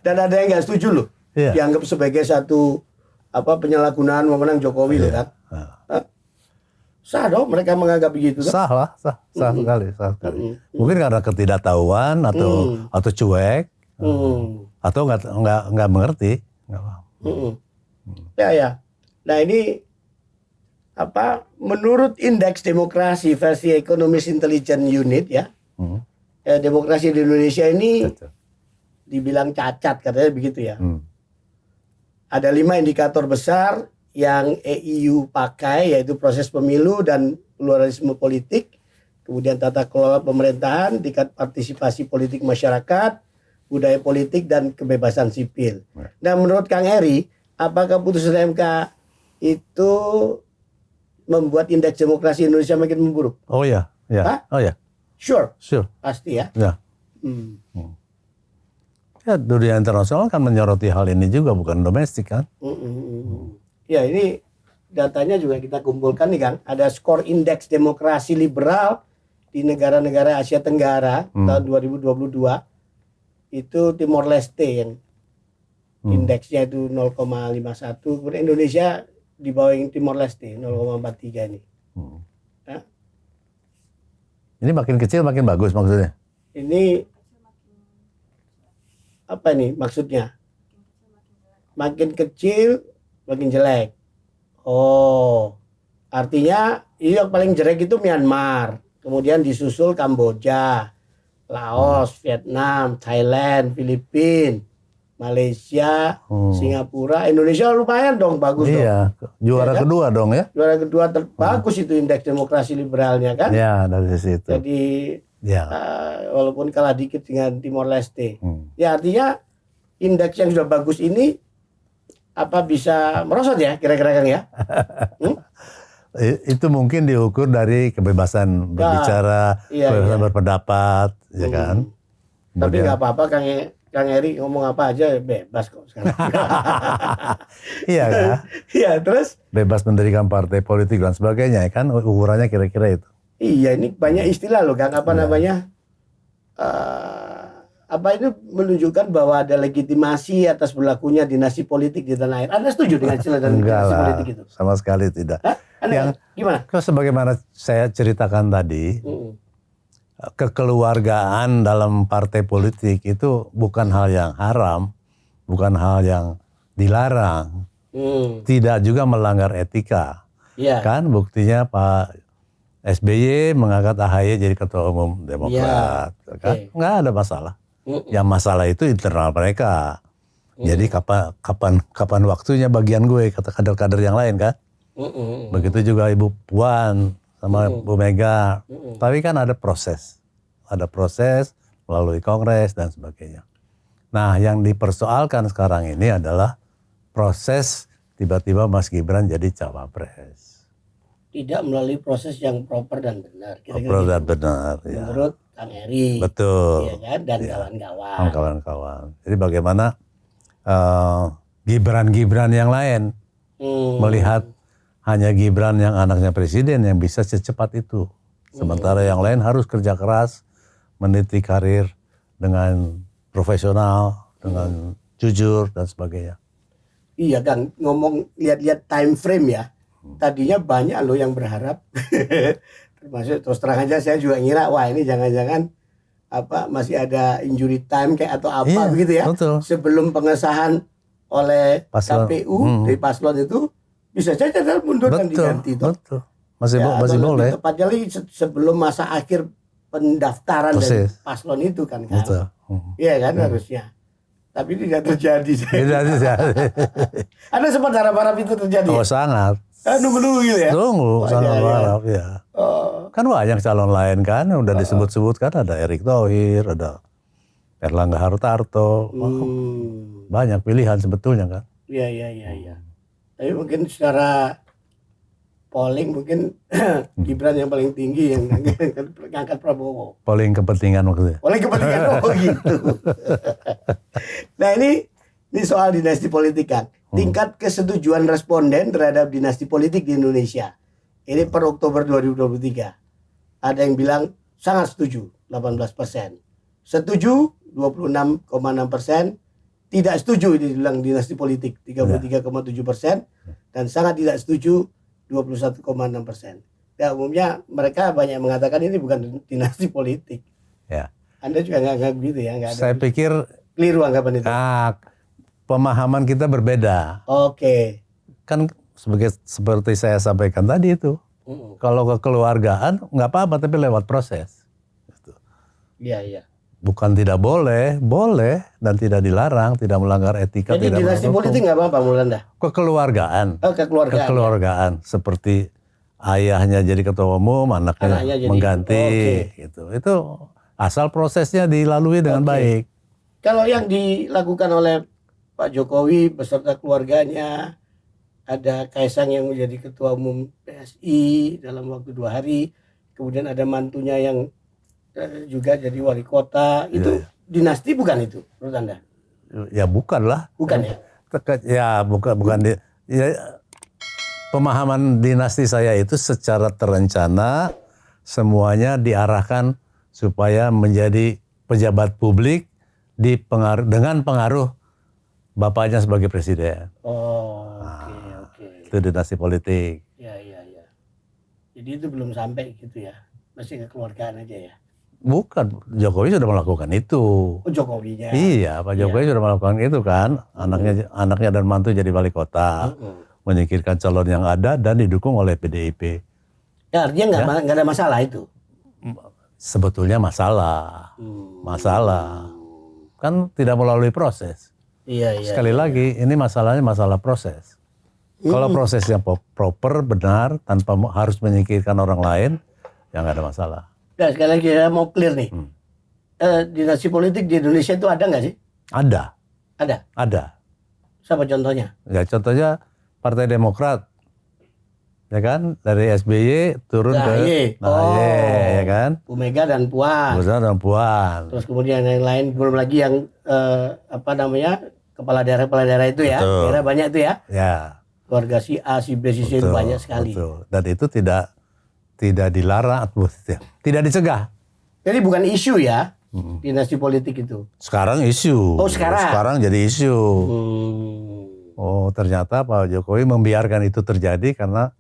Dan ada yang nggak setuju loh. Dianggap sebagai satu penyalahgunaan wewenang Jokowi loh kan. Sah dong mereka menganggap begitu. Sah sekali. Mungkin karena ketidaktahuan atau cuek atau nggak mengerti. Nggak paham. Ya. Nah ini menurut indeks demokrasi versi Economist Intelligence Unit ya, demokrasi di Indonesia ini dibilang cacat katanya begitu ya. Ada 5 indikator besar yang EIU pakai, yaitu proses pemilu dan pluralisme politik, kemudian tata kelola pemerintahan, tingkat partisipasi politik masyarakat, budaya politik, dan kebebasan sipil. Nah, menurut Kang Eri, apakah putusan MK itu membuat indeks demokrasi Indonesia makin memburuk? Oh ya, ya. Hah? Oh ya. Sure. Pasti ya. Ya. Ya, dunia internasional kan menyoroti hal ini juga, bukan domestik kan? Ya, ini datanya juga kita kumpulkan nih Kang. Ada skor indeks demokrasi liberal di negara-negara Asia Tenggara tahun 2022. Itu Timor Leste yang indeksnya itu 0,51. Kemudian Indonesia di bawah Timor Leste 0,43 ini. Nah, ini makin kecil makin bagus maksudnya? Ini apa nih maksudnya? Makin kecil makin jelek. Oh, artinya yang paling jelek itu Myanmar, kemudian disusul Kamboja, Laos, Vietnam, Thailand, Filipina, Malaysia, Singapura, Indonesia lumayan dong bagus dong. Iya, juara kan? kedua dong ya. Juara kedua bagus itu indeks demokrasi liberalnya kan. Ya, dari situ. Jadi walaupun kalah dikit dengan Timor Leste. Ya artinya indeks yang sudah bagus ini apa bisa merosot ya kira-kira Kang ya? Itu mungkin diukur dari kebebasan berbicara, kebebasan berpendapat, ya kan. Tapi nggak apa-apa Kang Eri ngomong apa aja bebas kok sekarang. Iya kan? Iya, terus bebas mendirikan partai politik dan sebagainya, kan ukurannya kira-kira itu. Iya, ini banyak istilah loh Kang, apa namanya? Apa itu menunjukkan bahwa ada legitimasi atas berlakunya dinasti politik di tanah air. Anda setuju dengan istilah dinasti politik itu? Sama sekali tidak. Gimana? Sebagaimana saya ceritakan tadi, kekeluargaan dalam partai politik itu bukan hal yang haram, bukan hal yang dilarang, tidak juga melanggar etika. Kan buktinya Pak SBY mengangkat AHY jadi ketua umum Demokrat, kan nggak ada masalah. Yang masalah itu internal mereka. Jadi kapan waktunya bagian gue, kata kader-kader yang lain kan. Begitu juga Ibu Puan sama Bu Mega. Tapi kan ada proses melalui kongres dan sebagainya. Nah, yang dipersoalkan sekarang ini adalah proses tiba-tiba Mas Gibran jadi cawapres. Tidak melalui proses yang proper dan benar. Proper dan benar, ya. Menurut Kang Eri. Betul. Ya kan? Dan kawan-kawan. Kawan-kawan. Jadi bagaimana Gibran yang lain melihat hanya Gibran yang anaknya presiden yang bisa secepat itu. Sementara yang lain harus kerja keras, meniti karir dengan profesional, dengan jujur dan sebagainya. Iya Kang, ngomong lihat-lihat time frame ya. Tadinya banyak loh yang berharap. Termasuk terus terang aja saya juga ngira wah ini jangan-jangan masih ada injury time kayak atau apa begitu ya. Betul. Sebelum pengesahan oleh KPU dari paslon itu bisa saja mundur dan diganti. Betul. Masih boleh. Tepatnya lagi sebelum masa akhir pendaftaran dari paslon itu kan. Betul. Iya kan harusnya. Tapi tidak terjadi. Tidak terjadi. Ada sempat harap-harap itu terjadi. Oh sangat. Nunggu gitu ya. Sangat berharap ya. Kan banyak calon lain kan, udah disebut-sebut kan, ada Erick Thohir, ada Erlangga Hartarto, banyak pilihan sebetulnya kan. Iya. Tapi mungkin secara polling mungkin Gibran yang paling tinggi yang ngangkat Prabowo. Polling kepentingan maksudnya. Polling kepentingan gitu. Nah ini soal dinasti politik kan. Tingkat kesetujuan responden terhadap dinasti politik di Indonesia. Ini per Oktober 2023. Ada yang bilang sangat setuju, 18%. Setuju, 26,6%. Tidak setuju, ini bilang dinasti politik, 33,7%. Dan sangat tidak setuju, 21,6%. Ya umumnya mereka banyak mengatakan ini bukan dinasti politik. Ya. Anda juga nggak gitu ya? Nggak ada. Saya pikir keliru anggapan itu. Pemahaman kita berbeda. Oke. Kan seperti saya sampaikan tadi itu. Kalau kekeluargaan nggak apa-apa tapi lewat proses. Iya. Bukan tidak boleh, boleh dan tidak dilarang, tidak melanggar etika. Jadi tidak dinasti politik nggak apa-apa menurut Anda? Kekeluargaan. Oh, Kekeluargaan. Seperti ayahnya jadi ketua umum, anaknya mengganti. Gitu. Itu asal prosesnya dilalui dengan baik. Kalau yang dilakukan oleh Pak Jokowi beserta keluarganya, ada Kaisang yang menjadi ketua umum PSI dalam waktu 2 hari, kemudian ada mantunya yang juga jadi wali kota, itu dinasti bukan itu menurut Anda? Ya bukan lah. Bukan ya? Ya bukan. Pemahaman dinasti saya itu secara terencana semuanya diarahkan supaya menjadi pejabat publik dengan pengaruh bapaknya sebagai presiden. Oke. Itu dinasti politik. Ya. Jadi itu belum sampai gitu ya, masih kekeluargaan aja ya. Bukan, Jokowi sudah melakukan itu. Oh, Jokowinya. Iya, Pak Jokowi sudah melakukan itu kan. Anaknya dan mantu jadi wali kota. Menyingkirkan calon yang ada dan didukung oleh PDIP. Ya, artinya nggak ada masalah itu? Sebetulnya masalah. Masalah. Kan tidak melalui proses. Iya. Sekali lagi, ini masalahnya masalah proses. Kalau prosesnya proper, benar, tanpa harus menyingkirkan orang lain, ya nggak ada masalah. Nah, sekali lagi saya mau clear nih. Dinasti politik di Indonesia itu ada nggak sih? Ada. Ada. Siapa contohnya? Ya contohnya Partai Demokrat, ya kan, dari SBY turun ke ya kan, Bu Mega dan Puan. Terus kemudian yang lain, belum lagi yang kepala daerah itu ya, daerah banyak itu ya. Ya. Keluarga si A, si B, si C itu banyak sekali. Betul. Dan itu tidak dilarang, tidak dicegah. Jadi bukan isu ya, dinasti politik itu. Sekarang isu. Oh, sekarang jadi isu. Oh, ternyata Pak Jokowi membiarkan itu terjadi karena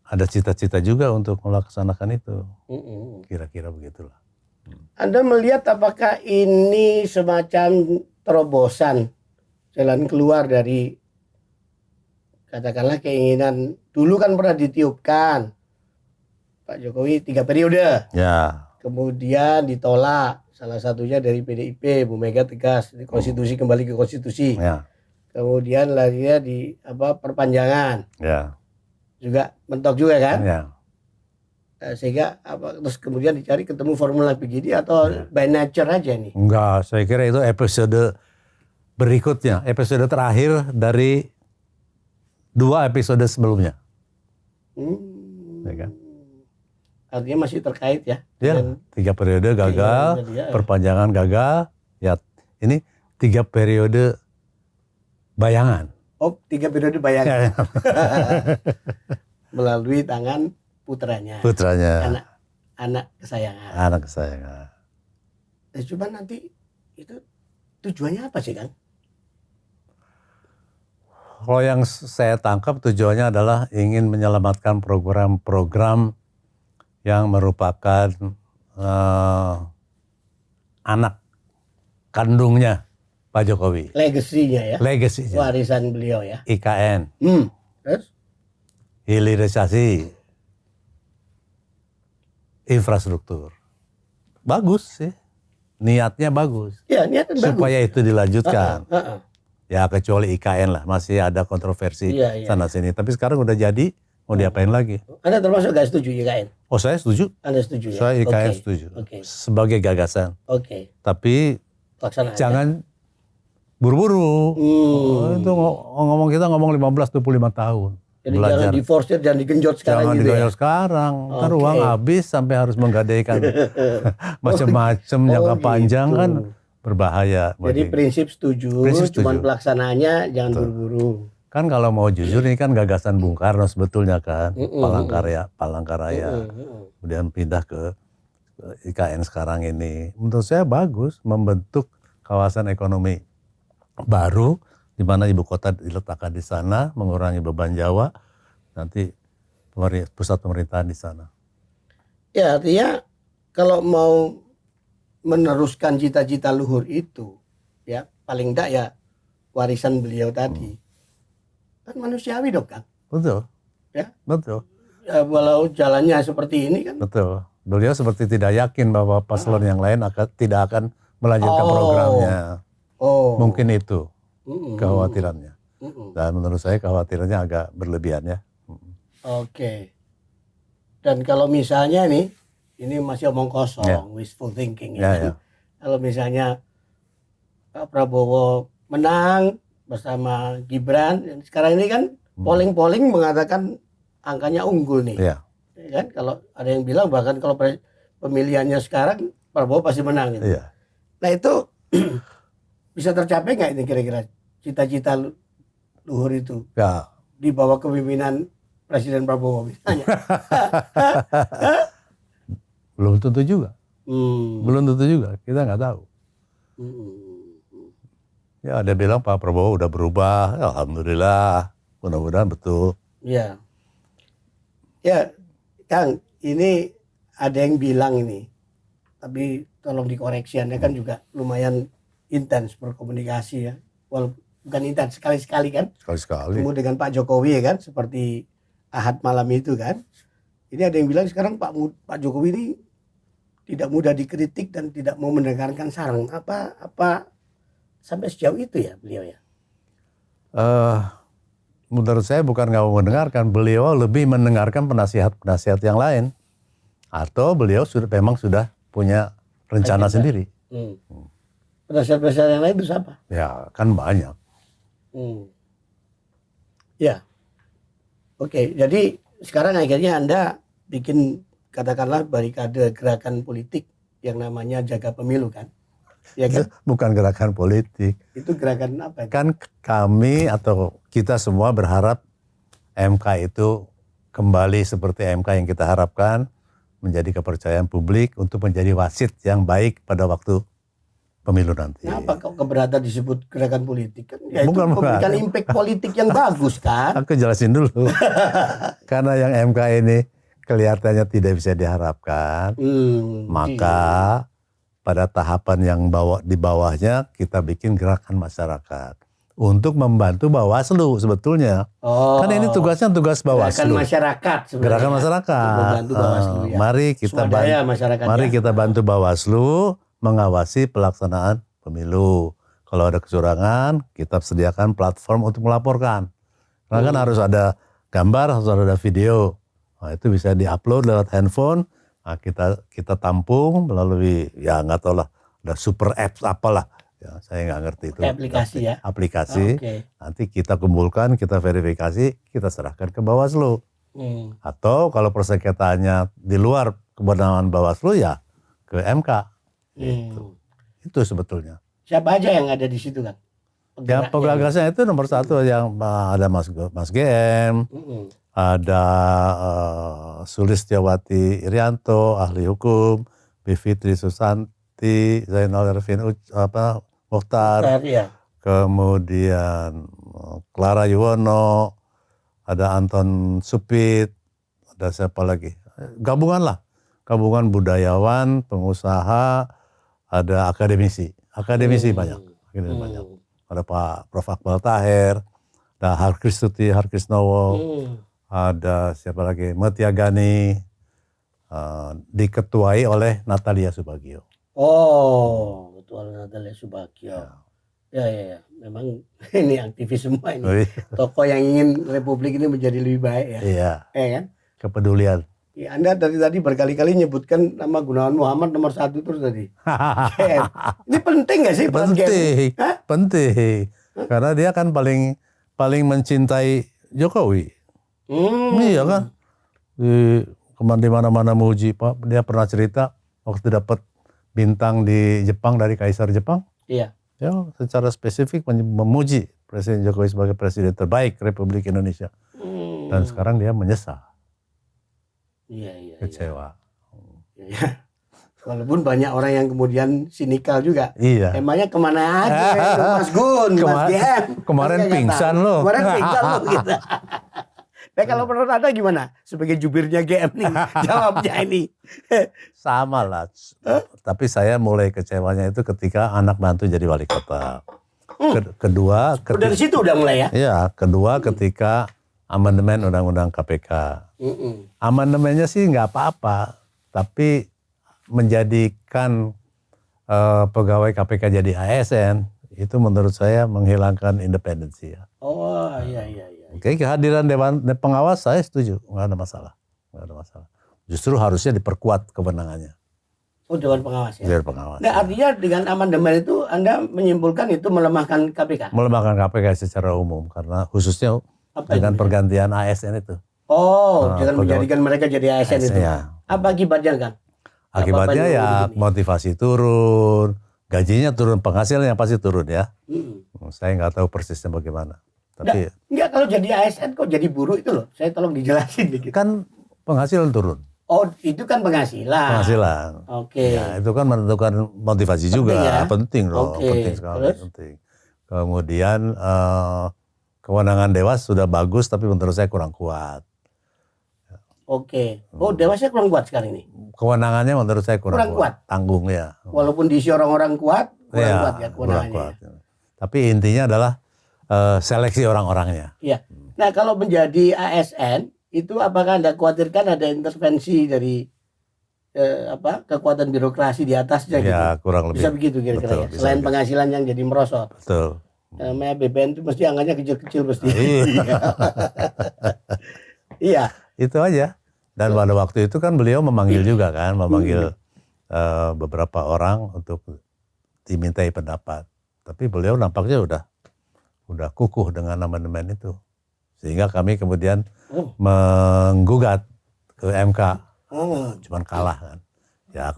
ada cita-cita juga untuk melaksanakan itu. Kira-kira begitulah. Anda melihat apakah ini semacam terobosan jalan keluar dari, katakanlah, keinginan dulu kan pernah ditiupkan Pak Jokowi 3 periode. Ya. Kemudian ditolak, salah satunya dari PDIP, Bu Mega tegas konstitusi, kembali ke konstitusi. Ya. Kemudian larinya di perpanjangan. Ya. Juga mentok juga kan? Ya. Sehingga terus kemudian dicari ketemu formula begini atau by nature aja nih? Enggak, saya kira itu episode berikutnya, episode terakhir dari 2 episode sebelumnya. Ya kan? Artinya masih terkait ya? Ya, 3 periode gagal, perpanjangan gagal. Ya, ini 3 periode bayangan. Oh, 3 periode bayangan. Melalui tangan putranya. Anak kesayangan. Anak kesayangan. Cuma nanti itu tujuannya apa sih, Kang? Kalau yang saya tangkap tujuannya adalah ingin menyelamatkan program-program yang merupakan anak kandungnya Pak Jokowi. Legasinya ya? Legasinya. Warisan beliau ya? IKN. Terus? Hilirisasi. Infrastruktur. Bagus sih. Niatnya bagus. Ya, niatnya bagus. Supaya itu dilanjutkan. Ya kecuali IKN lah. Masih ada kontroversi sana sini. Tapi sekarang udah jadi. Mau diapain lagi? Anda termasuk gak setuju IKN? Oh, saya setuju. Anda setuju ya? Saya IKN setuju. Sebagai gagasan. Tapi jangan buru-buru. Itu kita ngomong 15-25 tahun. Jadi jangan diforsir, jangan digenjot sekarang. Jangan gitu digenjot sekarang. Ntar uang habis sampai harus menggadaikan macam-macam jangka panjang kan berbahaya. Jadi prinsip setuju, cuman pelaksanaannya jangan buru-buru. Kan kalau mau jujur ini kan gagasan Bung Karno sebetulnya kan, Palangkaraya. Kemudian pindah ke IKN sekarang ini. Menurut saya bagus membentuk kawasan ekonomi baru di mana ibu kota diletakkan di sana, mengurangi beban Jawa, nanti pusat pemerintahan di sana. Ya, artinya kalau mau meneruskan cita-cita luhur itu, ya paling enggak ya warisan beliau tadi. Kan manusiawi dong, Kang. Betul. Ya. Betul. Ya, walau jalannya seperti ini kan. Betul. Beliau seperti tidak yakin bahwa paslon yang lain tidak akan melanjutkan programnya. Mungkin itu kekhawatirannya. Dan menurut saya kekhawatirannya agak berlebihan ya. Oke. Dan kalau misalnya nih, ini masih omong kosong, wishful thinking ya. Kalau misalnya Pak Prabowo menang bersama Gibran, sekarang ini kan polling mengatakan angkanya unggul nih. Ya kan? Kalau ada yang bilang bahkan kalau pemilihannya sekarang Prabowo pasti menang gitu. Nah itu bisa tercapai nggak ini kira-kira cita-cita luhur itu? Di bawah kepemimpinan Presiden Prabowo misalnya. Belum tentu juga. Belum tentu juga, kita nggak tahu. Ya ada bilang Pak Prabowo udah berubah, alhamdulillah, mudah-mudahan betul. Ya, Kang, ini ada yang bilang ini, tapi tolong dikoreksi, Anda kan juga lumayan intens berkomunikasi ya, walaupun bukan intens sekali-sekali kan? Sekali-sekali. Ketemu dengan Pak Jokowi ya kan, seperti Ahad malam itu kan. Ini ada yang bilang sekarang Pak Jokowi ini tidak mudah dikritik dan tidak mau mendengarkan saran. Apa sampai sejauh itu ya beliau ya? Menurut saya bukan nggak mau mendengarkan, beliau lebih mendengarkan penasihat-penasihat yang lain, atau beliau memang sudah punya rencana sendiri. Penasihat-penasihat yang lain itu siapa? Ya kan banyak. Ya, oke. Jadi sekarang akhirnya Anda bikin katakanlah barikade gerakan politik yang namanya Jaga Pemilu kan? Ya kan? Bukan gerakan politik. Itu gerakan apa? Kan kami atau kita semua berharap MK itu kembali seperti MK yang kita harapkan, menjadi kepercayaan publik untuk menjadi wasit yang baik pada waktu pemilu nanti. Kenapa kok keberatan disebut gerakan politik? Kan ya bukan, itu memberikan impact politik yang bagus kan? Aku jelasin dulu. Karena yang MK ini kelihatannya tidak bisa diharapkan, maka pada tahapan yang di bawahnya kita bikin gerakan masyarakat untuk membantu Bawaslu sebetulnya. Kan ini tugasnya tugas Bawaslu. Gerakan masyarakat sebenarnya. Gerakan masyarakat. Membantu Bawaslu ya. Mari kita bantu Bawaslu mengawasi pelaksanaan pemilu. Kalau ada kecurangan, kita sediakan platform untuk melaporkan. Karena kan harus ada gambar, harus ada video. Nah, itu bisa diupload lewat handphone. Nah, kita tampung melalui ya nggak tahu lah, ada super apps apalah, ya saya nggak ngerti itu. Aplikasi ya. Aplikasi. Nanti kita kumpulkan, kita verifikasi, kita serahkan ke Bawaslu. Atau kalau persengketaannya di luar kewenangan Bawaslu ya ke MK. Itu sebetulnya. Siapa aja yang ada di situ kan? Ya penggagasnya itu nomor satu yang ada Mas GM. Ada Sulistiawati Irianto, ahli hukum, Bivitri Susanti, Zainal Arifin Mokhtar, kemudian Clara Yuwono, ada Anton Supit, ada siapa lagi? Gabungan budayawan, pengusaha, ada akademisi banyak. Ada Pak Prof. Akmal Taher, ada Harkrisnowo. Ada siapa lagi? Mutia Gani, diketuai oleh Natalia Subagio. Oh, ketua Natalia Subagio. Ya. Memang ini aktivis semua ini. Tokoh yang ingin Republik ini menjadi lebih baik ya. Iya. Kan? Kepedulian. Ya, Anda dari tadi berkali-kali nyebutkan nama Gunawan Muhammad nomor 1 terus tadi. Ini penting nggak sih? Penting. Karena dia kan paling mencintai Jokowi. Iya kan, di mana-mana muji. Pak, dia pernah cerita waktu dapat bintang di Jepang dari Kaisar Jepang. Iya. Ya, secara spesifik memuji Presiden Jokowi sebagai presiden terbaik Republik Indonesia. Dan sekarang dia menyesal. Iya. Kecewa. Iya. Walaupun banyak orang yang kemudian sinikal juga. Iya. Emangnya kemana aja Mas Gun, Mas GM. Kemarin pingsan loh. Gitu. Nah kalau menurut Anda gimana? Sebagai jubirnya GM nih, jawabnya ini. Sama lah. Tapi saya mulai kecewanya itu ketika anak bantu jadi wali kota. Kedua, Dari situ udah mulai ya? Iya, kedua ketika amandemen Undang-Undang KPK. Amandemennya sih nggak apa-apa, tapi menjadikan pegawai KPK jadi ASN itu menurut saya menghilangkan independensi ya. Oh iya. Oke, kehadiran Dewan Pengawas saya setuju, nggak ada masalah. Justru harusnya diperkuat kewenangannya. Oh, Dewan Pengawas ya. Dewan Pengawas. Nah, artinya dengan amandemen itu Anda menyimpulkan itu melemahkan KPK? Melemahkan KPK secara umum karena khususnya dengan pergantian ASN itu. Oh, dengan menjadikan mereka jadi ASN itu. Ya. Apa akibatnya, Kang? Akibatnya ya motivasi turun, gajinya turun, penghasilannya pasti turun ya. Saya nggak tahu persisnya bagaimana. Tapi enggak, kalau jadi ASN kok jadi buruh itu loh. Saya tolong dijelasin dikit. Kan penghasilan turun. Oh, itu kan penghasilan. Penghasilan. Oke. Ya, itu kan menentukan motivasi juga. Ya? Penting dong, penting sekali. Penting. Kemudian kewenangan Dewas sudah bagus tapi menurut saya kurang kuat. Oke. Oh, Dewasnya kurang kuat sekarang ini? Kewenangannya menurut saya kurang kuat. Tanggung ya. Walaupun diisi orang-orang kuat, kurang kuat ya kewenangannya. Kuat. Tapi intinya adalah seleksi orang-orangnya. Iya. Nah, kalau menjadi ASN, itu apakah Anda khawatirkan ada intervensi dari kekuatan birokrasi di atasnya gitu? Ya, kurang lebih. Bisa begitu kira-kira ya? Selain penghasilan yang jadi merosot. Betul. Namanya BPN itu mesti angkanya kecil-kecil pasti. Iya. Itu aja. Dan pada waktu itu kan beliau memanggil juga kan, memanggil beberapa orang untuk dimintai pendapat. Tapi beliau nampaknya udah kukuh dengan amandemen itu. Sehingga kami kemudian menggugat ke MK. Cuman kalah kan. Ya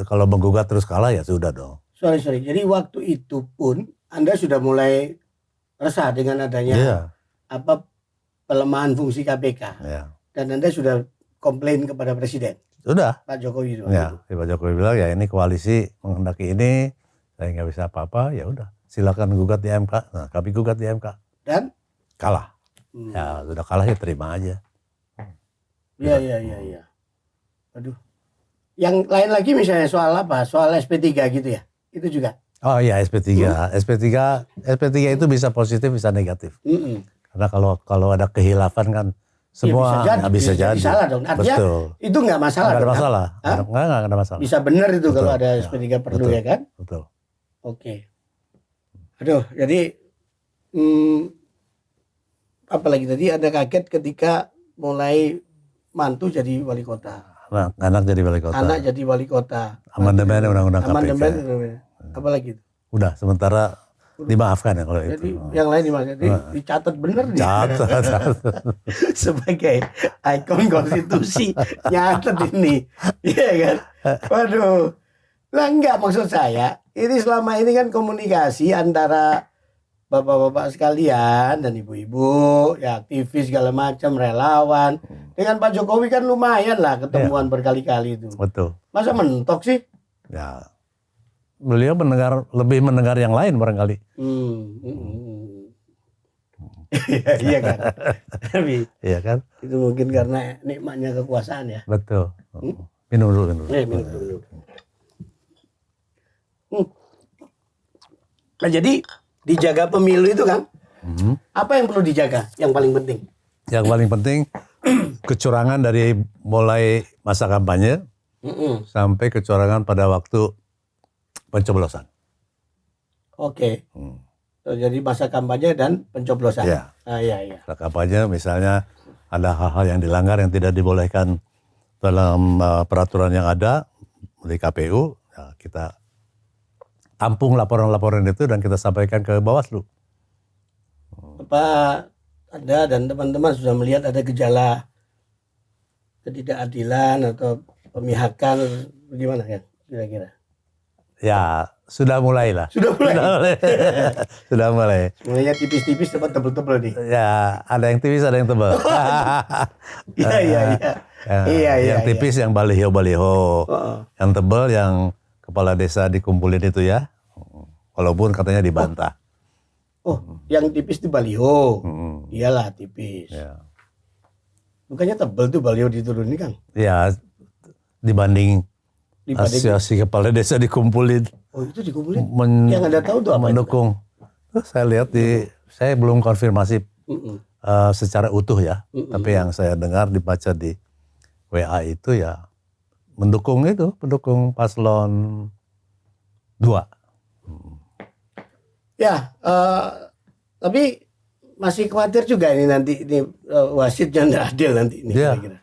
kalau menggugat terus kalah ya sudah dong. Sorry. Jadi waktu itu pun Anda sudah mulai resah dengan adanya pelemahan fungsi KPK. Ya. Dan Anda sudah komplain kepada Presiden. Sudah. Pak Jokowi. Ya, Pak Jokowi bilang ya ini koalisi menghendaki ini, saya nggak bisa apa-apa, ya udah silakan gugat di MK. Nah, kami gugat di MK. Dan kalah. Ya sudah kalah ya terima aja. Iya. Aduh. Yang lain lagi misalnya soal apa? Soal SP3 gitu ya? Itu juga? Oh iya SP3. SP3 itu bisa positif bisa negatif. Karena kalau ada kehilafan kan semua bisa jadi. Salah dong. Artinya betul. Itu nggak masalah. Nggak ada masalah. Nggak ada masalah. Bisa benar itu betul. Kalau ada SP3 perlu betul. ya kan? Betul. Oke. Aduh, jadi apalagi tadi ada kaget ketika mulai mantu jadi wali kota. Anak jadi wali kota. Anak jadi wali kota. Amandemen Undang-Undang KPK. Amandemen. Apalagi itu? Udah sementara dimaafkan ya kalau jadi, itu. Yang lain dimaafkan. Jadi dicatat bener nih. Catat. Sebagai ikon konstitusi nyatet ini. Iya kan? Waduh. Lah enggak, maksud saya ini selama ini kan komunikasi antara bapak-bapak sekalian dan ibu-ibu, ya aktivis segala macam, relawan. Dengan Pak Jokowi kan lumayan lah ketemuan berkali-kali itu. Betul. Masa mentok sih? Ya. Beliau lebih mendengar yang lain barangkali. Iya kan? Iya kan? Itu mungkin karena nikmatnya kekuasaan ya. Betul. Minum dulu. Minum dulu. Nah, jadi dijaga pemilu itu kan, apa yang perlu dijaga yang paling penting? Yang paling penting kecurangan dari mulai masa kampanye sampai kecurangan pada waktu pencoblosan. Oke. Jadi masa kampanye dan pencoblosan. Ya. Iya. Masa kampanye misalnya ada hal-hal yang dilanggar yang tidak dibolehkan dalam peraturan yang ada di KPU, ya kita tampung laporan-laporan itu dan kita sampaikan ke Bawaslu. Apa Anda dan teman-teman sudah melihat ada gejala ketidakadilan atau pemihakan bagaimana kan kira-kira? Ya, sudah mulai lah. Sudah mulai. Sudah mulai. Mulainya tipis-tipis tempat tebel-tebel nih. Ya, ada yang tipis, ada yang tebal. Iya. Yang tipis yang baliho-baliho. Yang tebal yang kepala desa dikumpulin itu ya. Walaupun katanya dibantah. Yang tipis itu baliho. Iyalah tipis. Ya. Bukannya tebel tuh baliho diturunin kan? Ya, dibanding asosiasi kepala desa dikumpulin. Oh itu dikumpulin? Yang Anda tahu tuh apa? Mendukung. Saya lihat saya belum konfirmasi secara utuh ya, tapi yang saya dengar dibaca di WA itu ya mendukung paslon 2. Ya, tapi masih khawatir juga ini nanti wasitnya nggak adil nanti ini Ya, kira-kira.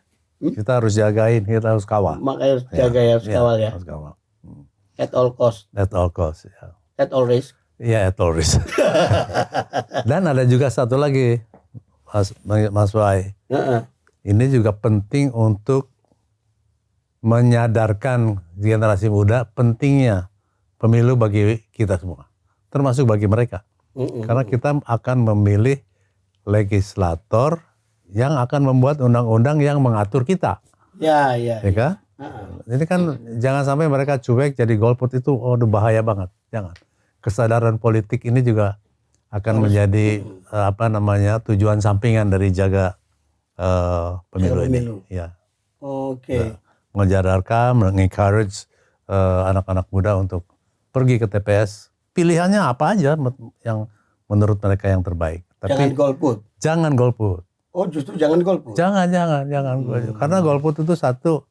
kita harus jagain, kita harus kawal. Makanya harus jaga ya, harus kawal ya. Harus kawal. At all cost, At all cost. Ya. at all risk. Iya, at all risk. Dan ada juga satu lagi, Mas Wai. Ini juga penting untuk menyadarkan generasi muda pentingnya pemilu bagi kita semua, termasuk bagi mereka. Karena kita akan memilih legislator yang akan membuat undang-undang yang mengatur kita. Ya kan? Jadi kan jangan sampai mereka cuek jadi golput itu, bahaya banget. Jangan. Kesadaran politik ini juga akan menjadi tujuan sampingan dari jaga pemilu ini. Ya. Oke. Menjadarkan, mengencourage anak-anak muda untuk pergi ke TPS. Pilihannya apa aja yang menurut mereka yang terbaik. Tapi Jangan golput. Jangan golput. Oh, justru jangan golput. Jangan. Karena golput itu satu,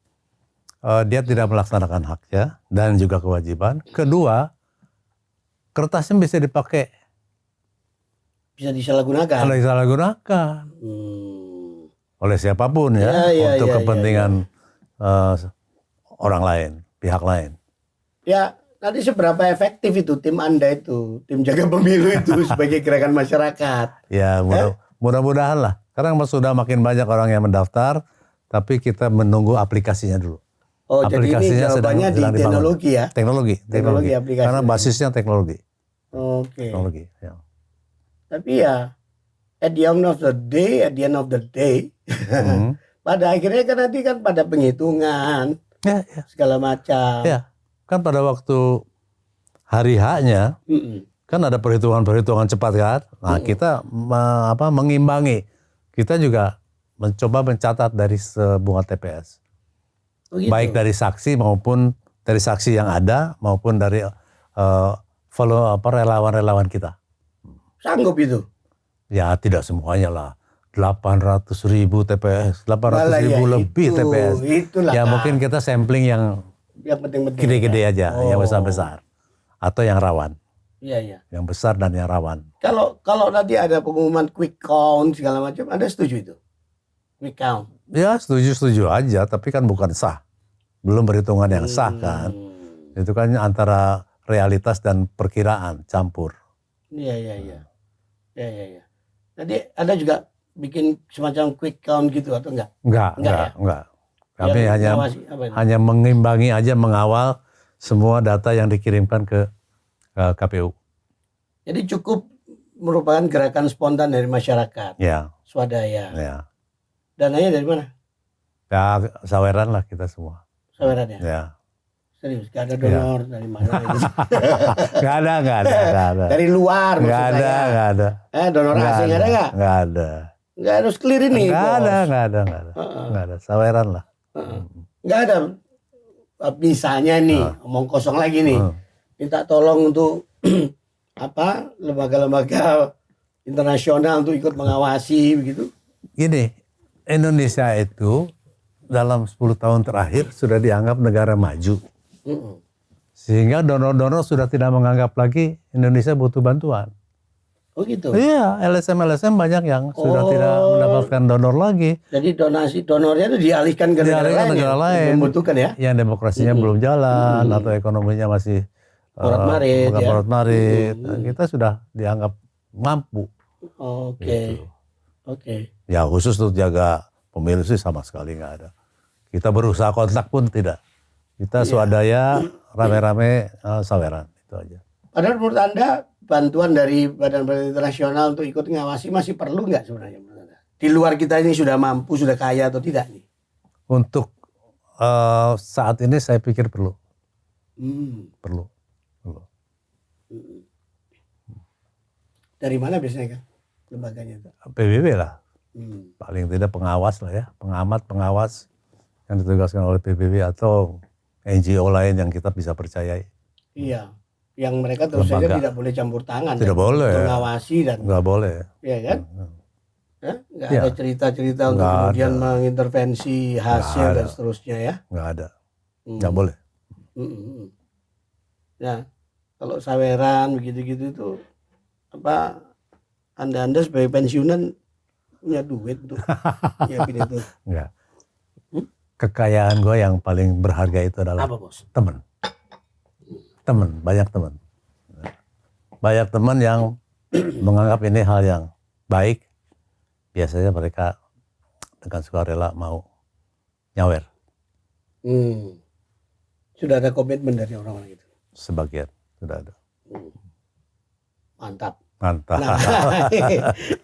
dia tidak melaksanakan haknya dan juga kewajiban. Kedua, kertasnya bisa dipakai. Bisa disalahgunakan. Oleh siapapun ya untuk kepentingan orang lain, pihak lain. Ya, nanti seberapa efektif itu tim Anda itu, tim jaga pemilu itu sebagai gerakan masyarakat? Ya, mudah-mudahan lah. Sekarang sudah makin banyak orang yang mendaftar, tapi kita menunggu aplikasinya dulu. Oh, aplikasinya jadi ini jawabannya sedang di teknologi ya? Teknologi aplikasi. Karena basisnya teknologi. Oke. Teknologi, ya. Tapi ya, at the end of the day, pada akhirnya kan nanti kan pada penghitungan, segala macam. Ya, kan pada waktu hari H-nya, kan ada perhitungan cepat kan. Nah, kita mengimbangi. Kita juga mencoba mencatat dari sebuah TPS. Oh, gitu. Baik dari saksi maupun dari saksi yang ada maupun dari relawan-relawan kita. Sanggup itu? Ya tidak semuanya lah. 800.000 TPS, 800.000 lebih TPS. Itulah ya mungkin kita sampling yang penting-penting gede-gede aja, yang besar-besar atau yang rawan. Iya. Yang besar dan yang rawan. Kalau nanti ada pengumuman quick count segala macam, Anda setuju itu? Quick count? Ya setuju aja, tapi kan bukan sah. Belum perhitungan yang sah kan. Itu kan antara realitas dan perkiraan campur. Iya. Nanti Anda juga bikin semacam quick count gitu atau enggak? Enggak. Kami hanya mengimbangi aja, mengawal semua data yang dikirimkan ke KPU. Jadi cukup merupakan gerakan spontan dari masyarakat. Ya. Swadaya. Ya. Dananya dari mana? Ya saweran lah kita semua. Saweran ya? Ya. Serius, gak ada donor dari mana? Gak ada. Dari luar maksud saya. Gak ada. Donor asing ada nggak? Gak ada. Nggak harus clear ini. Gak ada. Saweran lah. Nggak ada. Misalnya nih, omong kosong lagi nih. Minta tolong untuk lembaga-lembaga internasional untuk ikut mengawasi begitu. Gini, Indonesia itu dalam 10 tahun terakhir sudah dianggap negara maju. Sehingga donor-donor sudah tidak menganggap lagi Indonesia butuh bantuan. Oh gitu? Iya, LSM banyak yang sudah tidak mendapatkan donor lagi. Jadi donornya itu dialihkan ke negara lain. Membutuhkan ya? Yang demokrasinya belum jalan atau ekonominya masih porat-marit. Kita sudah dianggap mampu. Oke. Ya khusus untuk jaga pemilu sih sama sekali nggak ada. Kita berusaha kontak pun tidak. Kita swadaya, rame-rame, saweran, itu aja. Padahal menurut Anda bantuan dari badan-badan internasional untuk ikut ngawasi masih perlu nggak sebenarnya menurut Anda? Di luar kita ini sudah mampu, sudah kaya atau tidak nih? Untuk saat ini saya pikir perlu. Perlu. Dari mana biasanya kan lembaganya itu? PBB lah. Paling tidak pengawas lah ya, pengawas yang ditugaskan oleh PBB atau NGO lain yang kita bisa percayai. Iya. yang mereka terus saja lembaga. tidak boleh campur tangan, Tidak dan boleh. mengawasi dan Nggak boleh. ya kan, nggak Ya. ada cerita-cerita untuk Nggak kemudian ada. mengintervensi hasil Nggak dan ada. seterusnya ya. Nggak ada. Hmm. Nggak boleh. Nah, kalau saweran begitu-gitu itu apa? Anda sebagai pensiunan punya duit untuk nyiapin itu? Nggak. Kekayaan gue yang paling berharga itu adalah Apa bos? teman. Banyak teman. Banyak teman yang menganggap ini hal yang baik. Biasanya mereka dengan sukarela mau nyawer. Sudah ada komitmen dari orang-orang itu. Sebagian sudah ada. Mantap. Mantap. Nah,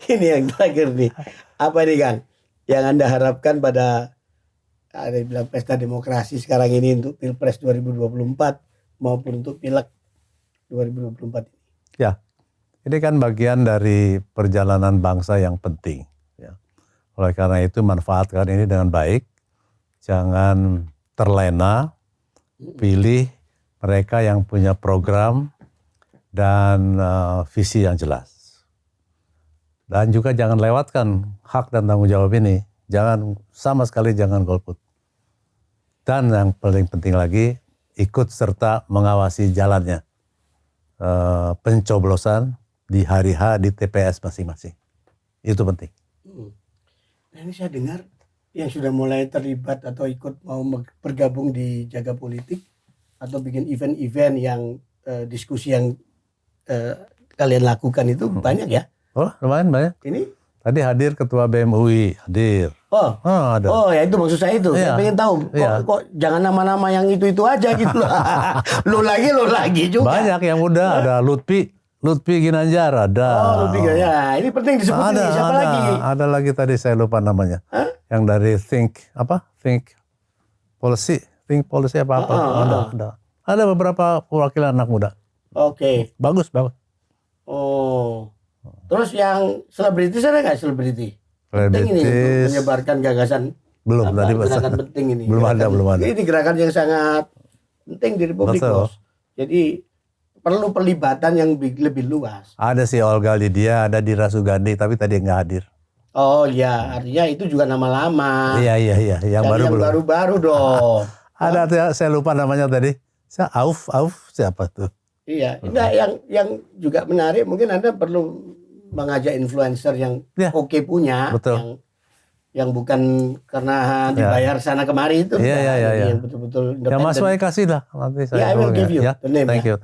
ini yang terakhir nih. Apa nih Kang? Yang Anda harapkan pada ada bilang pesta demokrasi sekarang ini untuk Pilpres 2024 maupun untuk Pileg 2024 ini? Ya, ini kan bagian dari perjalanan bangsa yang penting. Ya. Oleh karena itu manfaatkan ini dengan baik. Jangan terlena. Pilih mereka yang punya program dan visi yang jelas. Dan juga jangan lewatkan hak dan tanggung jawab ini. Jangan sama sekali jangan golput. Dan yang paling penting lagi, ikut serta mengawasi jalannya pencoblosan di hari H di TPS masing-masing. Itu penting. Nah, ini saya dengar yang sudah mulai terlibat atau ikut mau bergabung di Jaga Politik atau bikin event-event yang diskusi yang kalian lakukan itu banyak ya? Oh, lumayan banyak. Ini? Tadi hadir Ketua BEM UI, hadir. Oh, ada. oh ya itu maksud saya itu. Iya. Saya pengen tahu kok jangan nama-nama yang itu aja gitu loh. Lo lagi juga. Banyak yang muda, ada Lutfi Ginanjar, ada. Oh, Lutfi Ginanjar. Ini penting disebut ini. Siapa lagi? Ada lagi tadi saya lupa namanya. Yang dari Think Policy apa? Ada. Ada beberapa perwakilan anak muda. Oke. Bagus. Oh. Terus yang selebritis ada nggak selebriti? Penting ini untuk menyebarkan gagasan. Belum tadi gerakan penting ini. Belum ada. Ini gerakan yang sangat penting di Republik Bos. Jadi perlu pelibatan yang lebih luas. Ada si Olga Lydia, ada Dira Sugandi, tapi tadi nggak hadir. Oh iya, artinya itu juga nama lama. Iya. Yang baru-baru dong. Ada saya lupa namanya tadi. Auf siapa tuh? Iya, nah yang juga menarik mungkin Anda perlu mengajak influencer yang oke punya, betul. yang bukan karena dibayar sana kemari itu, yang betul-betul independen. Ya Mas Wai kasih lah nanti saya. I will give you the name. Thank you.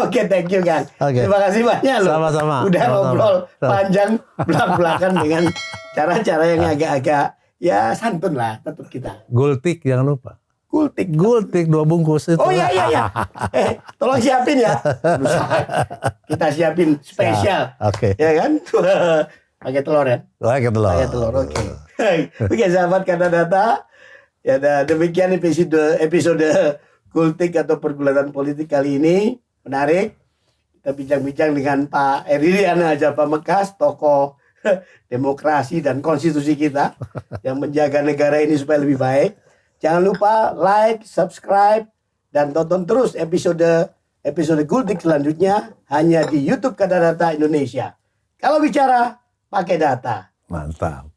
Oke, thank you Kang. Okay. Terima kasih banyak loh. Sama-sama. Udah ngobrol panjang belak-belakan dengan cara-cara yang agak-agak ya santun lah tetap kita. Gultik jangan lupa. Gultik 2 bungkus itu. Oh iya. Tolong siapin ya. Kita siapin spesial. Oke. Ya kan? Pakai telur ya? Pakai telur. Oke. Oke, sahabat Kata Data. Ya, demikian episode Gultik atau pergulatan politik kali ini. Menarik. Kita bincang-bincang dengan Pak Eriliana Japamekas, tokoh demokrasi dan konstitusi kita yang menjaga negara ini supaya lebih baik. Jangan lupa like, subscribe, dan tonton terus episode Gultik selanjutnya hanya di YouTube Kata Data Indonesia. Kalau bicara pakai data. Mantap.